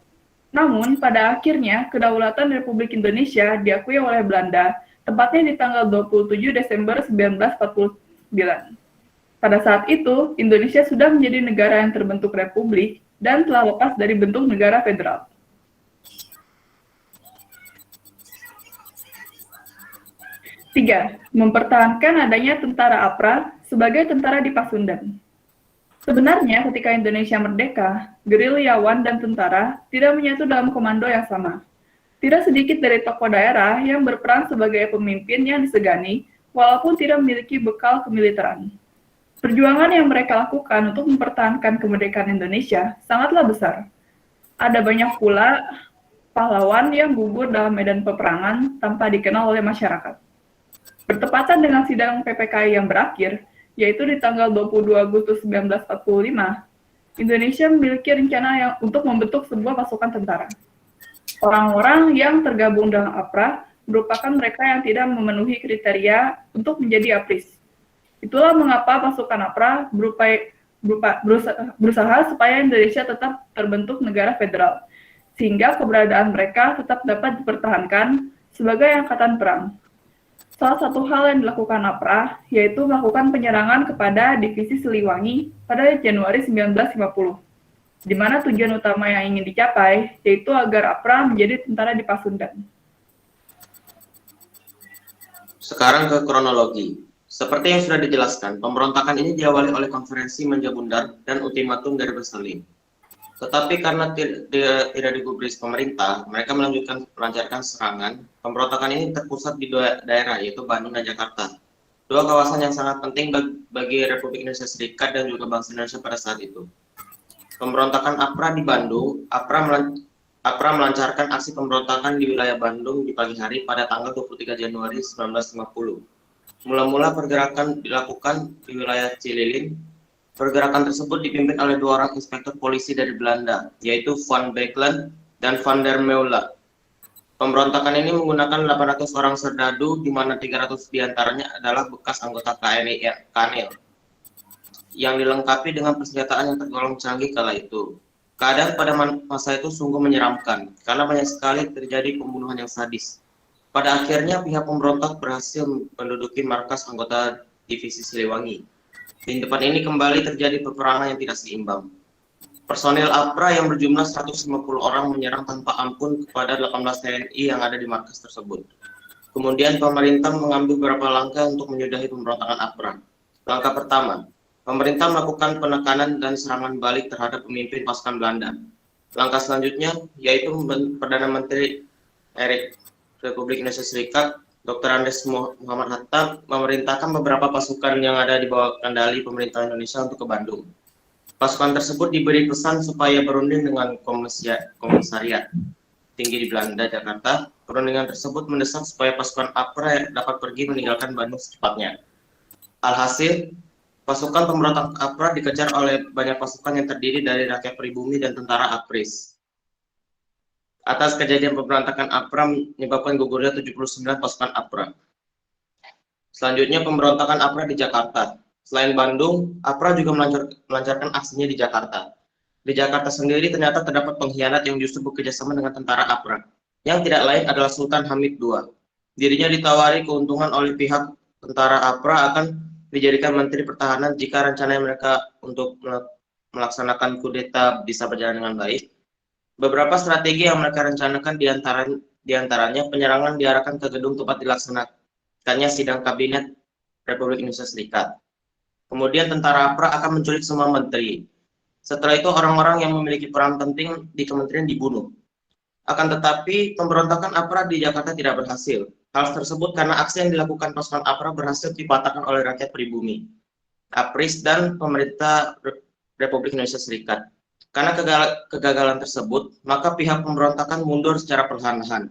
[SPEAKER 13] Namun, pada akhirnya, kedaulatan Republik Indonesia diakui oleh Belanda, tepatnya di tanggal 27 Desember 1949. Pada saat itu, Indonesia sudah menjadi negara yang terbentuk republik dan telah lepas dari bentuk negara federal. 3. Mempertahankan adanya tentara APRA sebagai tentara di Pasundan. Sebenarnya ketika Indonesia merdeka, gerilyawan dan tentara tidak menyatu dalam komando yang sama. Tidak sedikit dari tokoh daerah yang berperan sebagai pemimpin yang disegani, walaupun tidak memiliki bekal kemiliteran. Perjuangan yang mereka lakukan untuk mempertahankan kemerdekaan Indonesia sangatlah besar. Ada banyak pula pahlawan yang gugur dalam medan peperangan tanpa dikenal oleh masyarakat. Bertepatan dengan sidang PPKI yang berakhir, yaitu di tanggal 22 Agustus 1945, Indonesia memiliki rencana untuk membentuk sebuah pasukan tentara. Orang-orang yang tergabung dalam APRA merupakan mereka yang tidak memenuhi kriteria untuk menjadi APRIS. Itulah mengapa pasukan APRA berusaha supaya Indonesia tetap terbentuk negara federal, sehingga keberadaan mereka tetap dapat dipertahankan sebagai angkatan perang. Salah satu hal yang dilakukan APRA yaitu melakukan penyerangan kepada Divisi Siliwangi pada Januari 1950, di mana tujuan utama yang ingin dicapai yaitu agar APRA menjadi tentara di Pasundan.
[SPEAKER 14] Sekarang ke kronologi. Seperti yang sudah dijelaskan, pemberontakan ini diawali oleh konferensi Menjabundar dan ultimatum dari Westerling. Tetapi karena tidak digubris pemerintah, mereka melancarkan serangan. Pemberontakan ini terpusat di dua daerah, yaitu Bandung dan Jakarta. Dua kawasan yang sangat penting bagi Republik Indonesia Serikat dan juga bangsa Indonesia pada saat itu. Pemberontakan APRA di Bandung, APRA melancarkan aksi pemberontakan di wilayah Bandung di pagi hari pada tanggal 23 Januari 1950. Mula-mula pergerakan dilakukan di wilayah Cililin. Pergerakan tersebut dipimpin oleh dua orang inspektur polisi dari Belanda, yaitu Van Beekelen dan Van der Meulen. Pemberontakan ini menggunakan 800 orang serdadu, di mana 300 diantaranya adalah bekas anggota KNIL, yang dilengkapi dengan persenjataan yang tergolong canggih kala itu. Keadaan pada masa itu sungguh menyeramkan, karena banyak sekali terjadi pembunuhan yang sadis. Pada akhirnya pihak pemberontak berhasil menduduki markas anggota Divisi Siliwangi. Di tempat ini kembali terjadi peperangan yang tidak seimbang. Personil APRA yang berjumlah 150 orang menyerang tanpa ampun kepada 18 TNI yang ada di markas tersebut. Kemudian pemerintah mengambil beberapa langkah untuk menyudahi pemberontakan APRA. Langkah pertama, pemerintah melakukan penekanan dan serangan balik terhadap pemimpin pasukan Belanda. Langkah selanjutnya yaitu Perdana Menteri Republik Indonesia Serikat, Dr. Andes Muhammad Hatta, memerintahkan beberapa pasukan yang ada di bawah kendali pemerintah Indonesia untuk ke Bandung. Pasukan tersebut diberi pesan supaya berunding dengan Komisariat Tinggi di Belanda, Jakarta. Perundingan tersebut mendesak supaya pasukan APRA dapat pergi meninggalkan Bandung secepatnya. Alhasil, pasukan pemberontak APRA dikejar oleh banyak pasukan yang terdiri dari rakyat pribumi dan tentara APRIS. Atas kejadian pemberontakan APRA menyebabkan gugurnya 79 pasukan APRA. Selanjutnya pemberontakan APRA di Jakarta. Selain Bandung, APRA juga melancarkan aksinya di Jakarta. Di Jakarta sendiri ternyata terdapat pengkhianat yang justru bekerjasama dengan tentara APRA, yang tidak lain adalah Sultan Hamid II. Dirinya ditawari keuntungan oleh pihak tentara APRA akan dijadikan Menteri Pertahanan jika rencana mereka untuk melaksanakan kudeta bisa berjalan dengan baik. Beberapa strategi yang mereka rencanakan diantaranya penyerangan diarahkan ke gedung tempat dilaksanakannya sidang kabinet Republik Indonesia Serikat. Kemudian tentara APRA akan menculik semua menteri. Setelah itu orang-orang yang memiliki peran penting di kementerian dibunuh. Akan tetapi pemberontakan APRA di Jakarta tidak berhasil. Hal tersebut karena aksi yang dilakukan pasukan APRA berhasil dipatahkan oleh rakyat pribumi, APRIS dan pemerintah Republik Indonesia Serikat. Karena kegagalan tersebut, maka pihak pemberontakan mundur secara perlahan-lahan.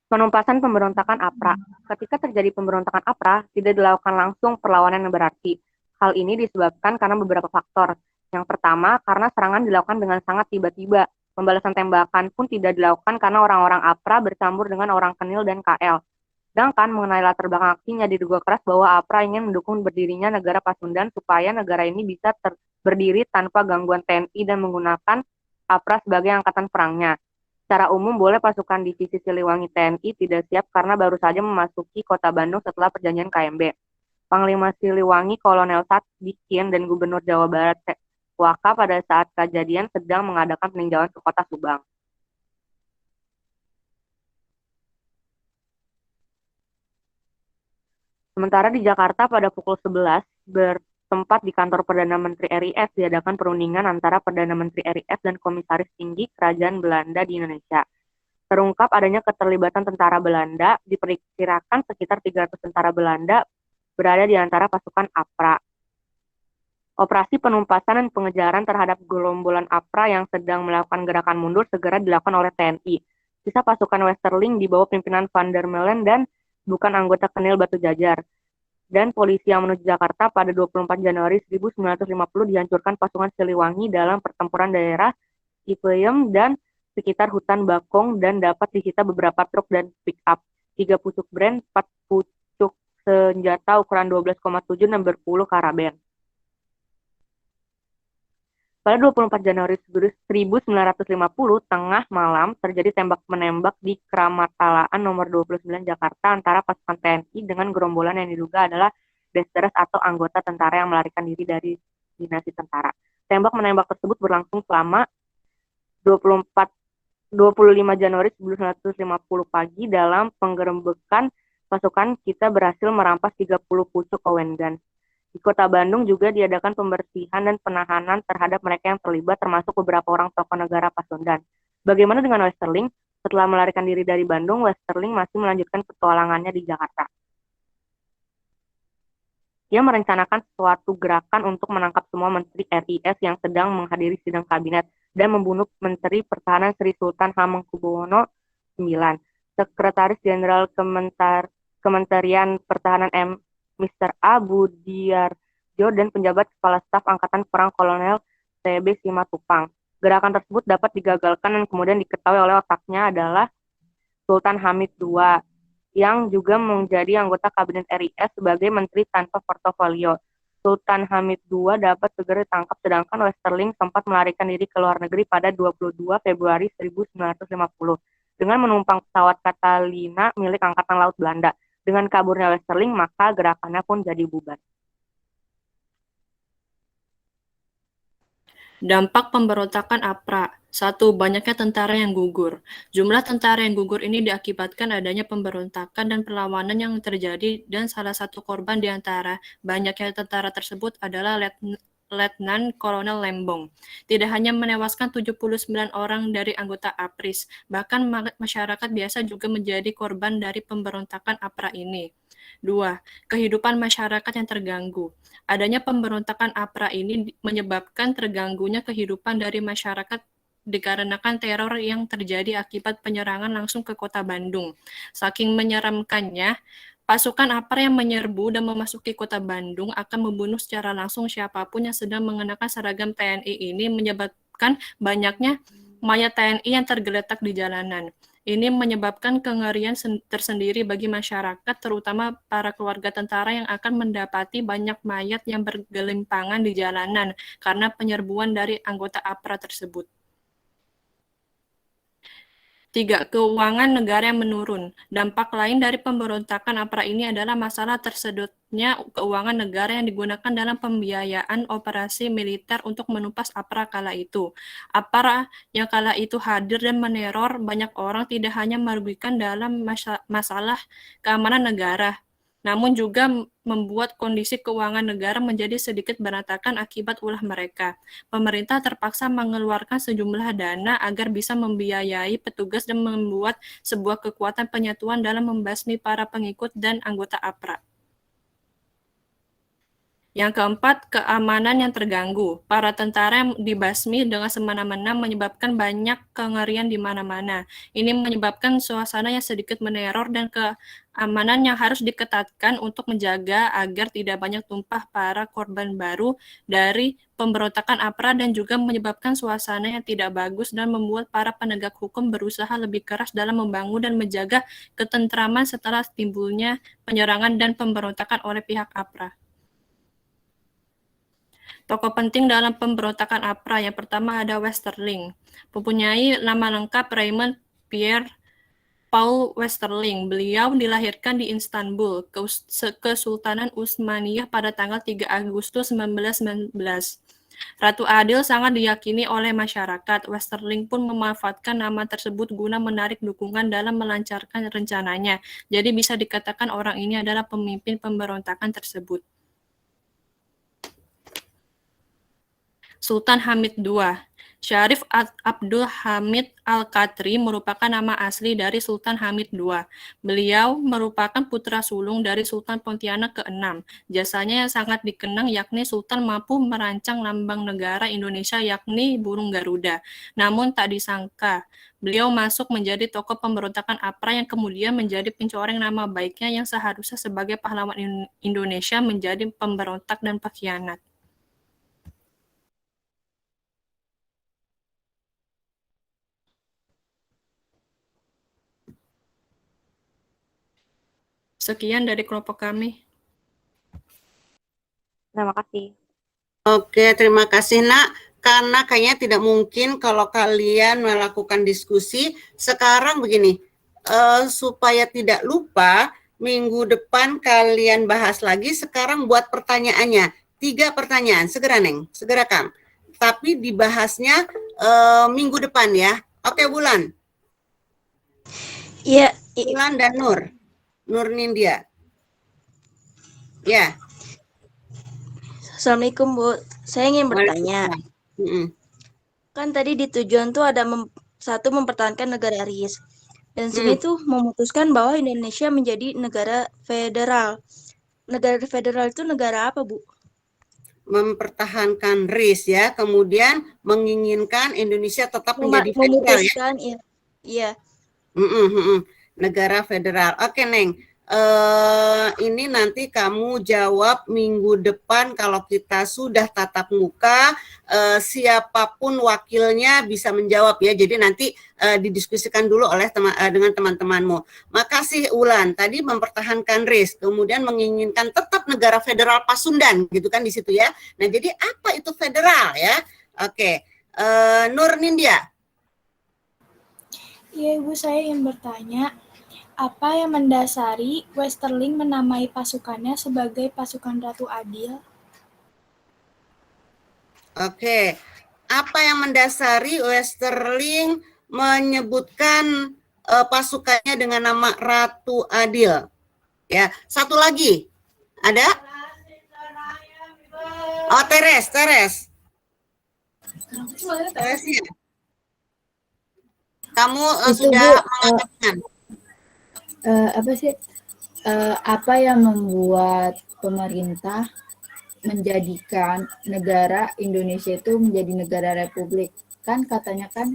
[SPEAKER 11] Penumpasan pemberontakan APRA. Ketika terjadi pemberontakan APRA, tidak dilakukan langsung perlawanan yang berarti. Hal ini disebabkan karena beberapa faktor. Yang pertama, karena serangan dilakukan dengan sangat tiba-tiba. Pembalasan tembakan pun tidak dilakukan karena orang-orang APRA bercampur dengan orang Kenil dan KL. Sedangkan mengenai latar belakang aksinya diduga keras bahwa APRA ingin mendukung berdirinya negara Pasundan supaya negara ini bisa berdiri tanpa gangguan TNI dan menggunakan APRA sebagai angkatan perangnya. Secara umum, boleh pasukan divisi Siliwangi TNI tidak siap karena baru saja memasuki kota Bandung setelah perjanjian KMB. Panglima Siliwangi Kolonel Sadikin dan Gubernur Jawa Barat Waka pada saat kejadian sedang mengadakan peninjauan ke kota Subang. Sementara di Jakarta pada pukul 11 bertempat di kantor Perdana Menteri RIS diadakan perundingan antara Perdana Menteri RIS dan Komisaris Tinggi Kerajaan Belanda di Indonesia. Terungkap adanya keterlibatan tentara Belanda, diperkirakan sekitar 300 tentara Belanda berada di antara pasukan APRA. Operasi penumpasan dan pengejaran terhadap gerombolan APRA yang sedang melakukan gerakan mundur segera dilakukan oleh TNI. Sisa pasukan Westerling di bawah pimpinan Van der Meulen dan bukan anggota Kenil Batu Jajar. Dan polisi yang menuju Jakarta pada 24 Januari 1950 dihancurkan pasukan Siliwangi dalam pertempuran daerah Cipeyem dan sekitar hutan Bakong dan dapat disita beberapa truk dan pick-up, 3 pucuk brand, 4 pucuk senjata ukuran 12,7 dan berpuluh karaben. Pada 24 Januari 1950, tengah malam, terjadi tembak-menembak di Kramatalaan nomor 29 Jakarta antara pasukan TNI dengan gerombolan yang diduga adalah Desterres atau anggota tentara yang melarikan diri dari dinasti tentara. Tembak-menembak tersebut berlangsung selama 25 Januari 1950 pagi. Dalam penggerebekan pasukan kita berhasil merampas 30 pucuk Owen Gun. Di kota Bandung juga diadakan pembersihan dan penahanan terhadap mereka yang terlibat, termasuk beberapa orang tokoh negara Pasundan. Bagaimana dengan Westerling? Setelah melarikan diri dari Bandung, Westerling masih melanjutkan petualangannya di Jakarta. Ia merencanakan suatu gerakan untuk menangkap semua menteri RIS yang sedang menghadiri sidang kabinet dan membunuh Menteri Pertahanan Sri Sultan Hamengkubuwono IX, Sekretaris Jenderal Kementerian Pertahanan Mr. A. Budiarjo dan penjabat Kepala Staf Angkatan Perang Kolonel T.B. Simatupang. Gerakan tersebut dapat digagalkan dan kemudian diketahui oleh otaknya adalah Sultan Hamid II, yang juga menjadi anggota Kabinet RIS sebagai menteri tanpa portofolio. Sultan Hamid II dapat segera ditangkap, sedangkan Westerling sempat melarikan diri ke luar negeri pada 22 Februari 1950 dengan menumpang pesawat Catalina milik Angkatan Laut Belanda. Dengan kaburnya Westerling, maka gerakannya pun jadi bubar.
[SPEAKER 15] Dampak pemberontakan APRA. 1. Banyaknya tentara yang gugur. Jumlah tentara yang gugur ini diakibatkan adanya pemberontakan dan perlawanan yang terjadi, dan salah satu korban di antara banyaknya tentara tersebut adalah Letnan Kolonel Lembong. Tidak hanya menewaskan 79 orang dari anggota APRIS, bahkan masyarakat biasa juga menjadi korban dari pemberontakan APRA ini. 2. Kehidupan masyarakat yang terganggu. Adanya pemberontakan APRA ini menyebabkan terganggunya kehidupan dari masyarakat dikarenakan teror yang terjadi akibat penyerangan langsung ke kota Bandung. Saking menyeramkannya, pasukan APRA yang menyerbu dan memasuki kota Bandung akan membunuh secara langsung siapapun yang sedang mengenakan seragam TNI ini, menyebabkan banyaknya mayat TNI yang tergeletak di jalanan. Ini menyebabkan kengerian tersendiri bagi masyarakat, terutama para keluarga tentara yang akan mendapati banyak mayat yang bergelimpangan di jalanan karena penyerbuan dari anggota APRA tersebut. 3. Keuangan negara yang menurun. Dampak lain dari pemberontakan APRA ini adalah masalah tersedotnya keuangan negara yang digunakan dalam pembiayaan operasi militer untuk menumpas APRA kala itu. APRA yang kala itu hadir dan meneror banyak orang tidak hanya merugikan dalam masalah keamanan negara, namun juga membuat kondisi keuangan negara menjadi sedikit berantakan akibat ulah mereka. Pemerintah terpaksa mengeluarkan sejumlah dana agar bisa membiayai petugas dan membuat sebuah kekuatan penyatuan dalam membasmi para pengikut dan anggota APRA. Yang keempat, keamanan yang terganggu. Para tentara yang dibasmi dengan semena-mena menyebabkan banyak kengerian di mana-mana. Ini menyebabkan suasana yang sedikit meneror dan keamanan yang harus diketatkan untuk menjaga agar tidak banyak tumpah para korban baru dari pemberontakan APRA, dan juga menyebabkan suasana yang tidak bagus dan membuat para penegak hukum berusaha lebih keras dalam membangun dan menjaga ketentraman setelah timbulnya penyerangan dan pemberontakan oleh pihak APRA. Tokoh penting dalam pemberontakan APRA, yang pertama ada Westerling. Mempunyai nama lengkap Raymond Pierre Paul Westerling. Beliau dilahirkan di Istanbul, Kesultanan Utsmaniyah pada tanggal 3 Agustus 1919. Ratu Adil sangat diyakini oleh masyarakat. Westerling pun memanfaatkan nama tersebut guna menarik dukungan dalam melancarkan rencananya. Jadi bisa dikatakan orang ini adalah pemimpin pemberontakan tersebut. Sultan Hamid II. Syarif Abdul Hamid Al-Qadri merupakan nama asli dari Sultan Hamid II. Beliau merupakan putra sulung dari Sultan Pontianak ke-6. Jasanya yang sangat dikenang yakni Sultan mampu merancang lambang negara Indonesia yakni burung Garuda. Namun tak disangka, beliau masuk menjadi tokoh pemberontakan APRA yang kemudian menjadi pencoreng nama baiknya yang seharusnya sebagai pahlawan Indonesia menjadi pemberontak dan pengkhianat. Sekian dari kelompok kami.
[SPEAKER 11] Terima kasih.
[SPEAKER 3] Oke, terima kasih Nak. Karena kayaknya tidak mungkin kalau kalian melakukan diskusi. Sekarang begini, supaya tidak lupa, minggu depan kalian bahas lagi. Sekarang buat pertanyaannya. 3 pertanyaan, segera Neng, segera Kang. Tapi dibahasnya minggu depan ya. Oke Bulan.
[SPEAKER 16] Iya.
[SPEAKER 3] Bulan dan Nur. Nur Nindya. Ya.
[SPEAKER 16] Assalamualaikum Bu. Saya ingin bertanya. Kan tadi di tujuan tuh ada satu mempertahankan negara RIS. Dan sini tuh memutuskan bahwa Indonesia menjadi negara federal. Negara federal itu negara apa Bu?
[SPEAKER 3] Mempertahankan RIS ya. Kemudian menginginkan Indonesia tetap menjadi federal
[SPEAKER 16] memutuskan, ya. Iya.
[SPEAKER 3] Negara federal. Oke Neng, ini nanti kamu jawab minggu depan kalau kita sudah tatap muka, siapapun wakilnya bisa menjawab ya. Jadi nanti didiskusikan dulu oleh dengan teman-temanmu. Makasih Ulan, tadi mempertahankan RIS, kemudian menginginkan tetap negara federal Pasundan gitu kan di situ ya. Nah jadi apa itu federal ya? Oke, Nur Nindya.
[SPEAKER 17] Iya Ibu, saya ingin bertanya, apa yang mendasari Westerling menamai pasukannya sebagai pasukan Ratu Adil?
[SPEAKER 3] Oke, Apa yang mendasari Westerling menyebutkan pasukannya dengan nama Ratu Adil? Ya, satu lagi. Ada? Oh, Teres. Teresnya. Kamu sudah mengatakan.
[SPEAKER 10] Apa sih? Apa yang membuat pemerintah menjadikan negara Indonesia itu menjadi negara republik? Kan katanya kan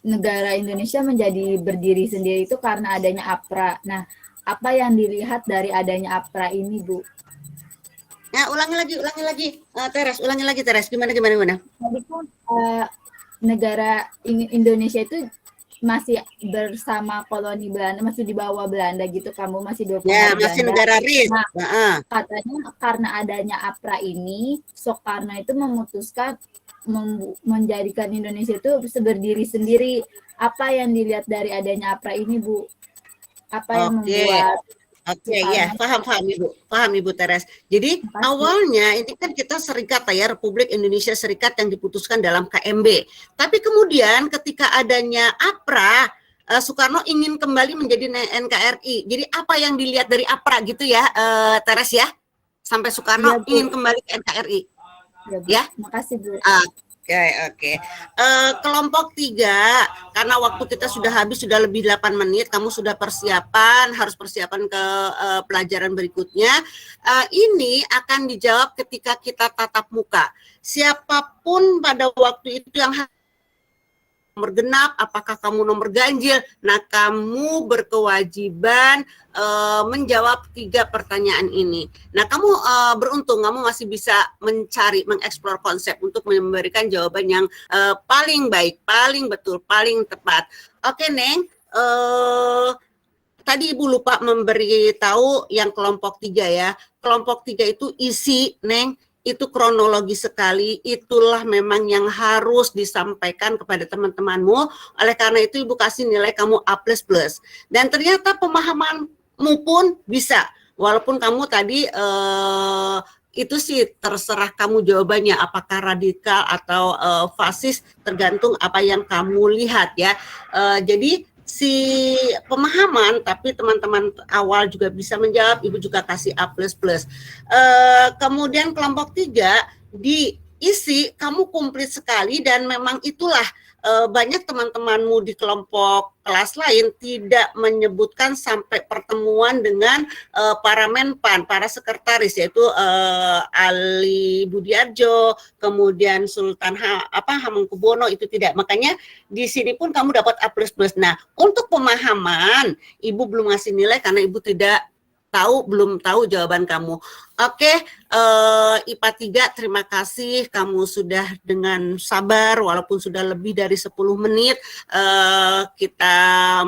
[SPEAKER 10] negara Indonesia menjadi berdiri sendiri itu karena adanya APRA. Nah, apa yang dilihat dari adanya APRA ini, Bu?
[SPEAKER 3] Nah, ulangi lagi, Teres, gimana?
[SPEAKER 10] Tadi kan negara Indonesia itu masih bersama koloni Belanda, masih di bawah Belanda gitu, kamu masih di bawah
[SPEAKER 3] ya,
[SPEAKER 10] Belanda.
[SPEAKER 3] masih negara RIS.
[SPEAKER 10] Nah, katanya karena adanya APRA ini, Soekarno itu memutuskan menjadikan Indonesia itu berdiri sendiri. Apa yang dilihat dari adanya APRA ini, Bu? Apa yang membuat
[SPEAKER 3] ya, paham Ibu Teres. Jadi awalnya ini kan kita serikat ya, Republik Indonesia Serikat yang diputuskan dalam KMB. Tapi kemudian ketika adanya APRA, Soekarno ingin kembali menjadi NKRI. Jadi apa yang dilihat dari APRA gitu ya, Teres ya? Sampai Soekarno ingin kembali ke NKRI. Ya,
[SPEAKER 10] makasih Bu.
[SPEAKER 3] Oke. Kelompok 3, karena waktu kita sudah habis, sudah lebih 8 menit, kamu sudah harus persiapan ke pelajaran berikutnya. Ini akan dijawab ketika kita tatap muka. Siapapun pada waktu itu yang nomor genap, apakah kamu nomor ganjil, nah kamu berkewajiban menjawab 3 pertanyaan ini. Nah kamu beruntung, kamu masih bisa mengeksplor konsep untuk memberikan jawaban yang paling baik, paling betul, paling tepat. Oke Neng, tadi Ibu lupa memberitahu yang kelompok 3 ya. Kelompok 3 itu isi Neng, itu kronologi sekali, itulah memang yang harus disampaikan kepada teman-temanmu. Oleh karena itu Ibu kasih nilai kamu A++. Dan ternyata pemahamanmu pun bisa. Walaupun kamu tadi itu sih terserah kamu jawabannya, apakah radikal atau fasis, tergantung apa yang kamu lihat ya. Jadi si pemahaman, tapi teman-teman awal juga bisa menjawab, Ibu juga kasih A++. Kemudian kelompok 3 diisi, kamu komplit sekali, dan memang itulah banyak teman-temanmu di kelompok kelas lain tidak menyebutkan sampai pertemuan dengan para menpan, para sekretaris, yaitu Ali Budiarjo, kemudian Sultan Hamengkubuwono, itu tidak. Makanya di sini pun kamu dapat A++. Nah, untuk pemahaman, Ibu belum ngasih nilai karena Ibu belum tahu jawaban kamu. Oke, IPA 3, terima kasih kamu sudah dengan sabar, walaupun sudah lebih dari 10 menit, kita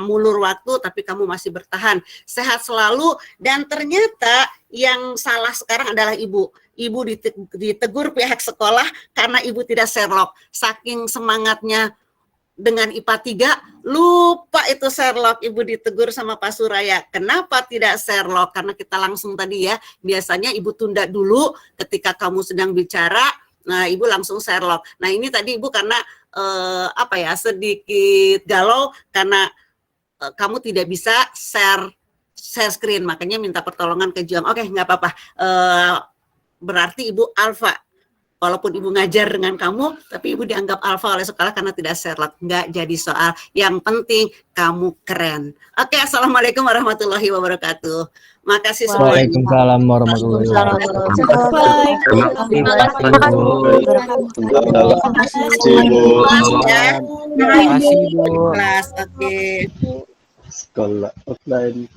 [SPEAKER 3] mulur waktu, tapi kamu masih bertahan. Sehat selalu, dan ternyata yang salah sekarang adalah Ibu. Ibu ditegur pihak sekolah karena Ibu tidak Sherlock. Saking semangatnya dengan IPA 3, lupa itu Sherlock. Ibu ditegur sama Pak Suraya. Kenapa tidak Sherlock? Karena kita langsung tadi ya, biasanya Ibu tunda dulu ketika kamu sedang bicara, nah Ibu langsung Sherlock. Nah ini tadi Ibu karena sedikit galau karena kamu tidak bisa share screen, makanya minta pertolongan ke Juang. Oke, nggak apa-apa. Berarti Ibu alfa. Walaupun Ibu ngajar dengan kamu, tapi Ibu dianggap alfa oleh sekolah karena tidak Sherlock. Nggak jadi soal. Yang penting kamu keren. Oke, Assalamualaikum warahmatullahi wabarakatuh. Makasih semuanya.
[SPEAKER 9] Waalaikumsalam warahmatullahi wabarakatuh.
[SPEAKER 3] Terima kasih, Bu. Oke.
[SPEAKER 1] Sekolah offline.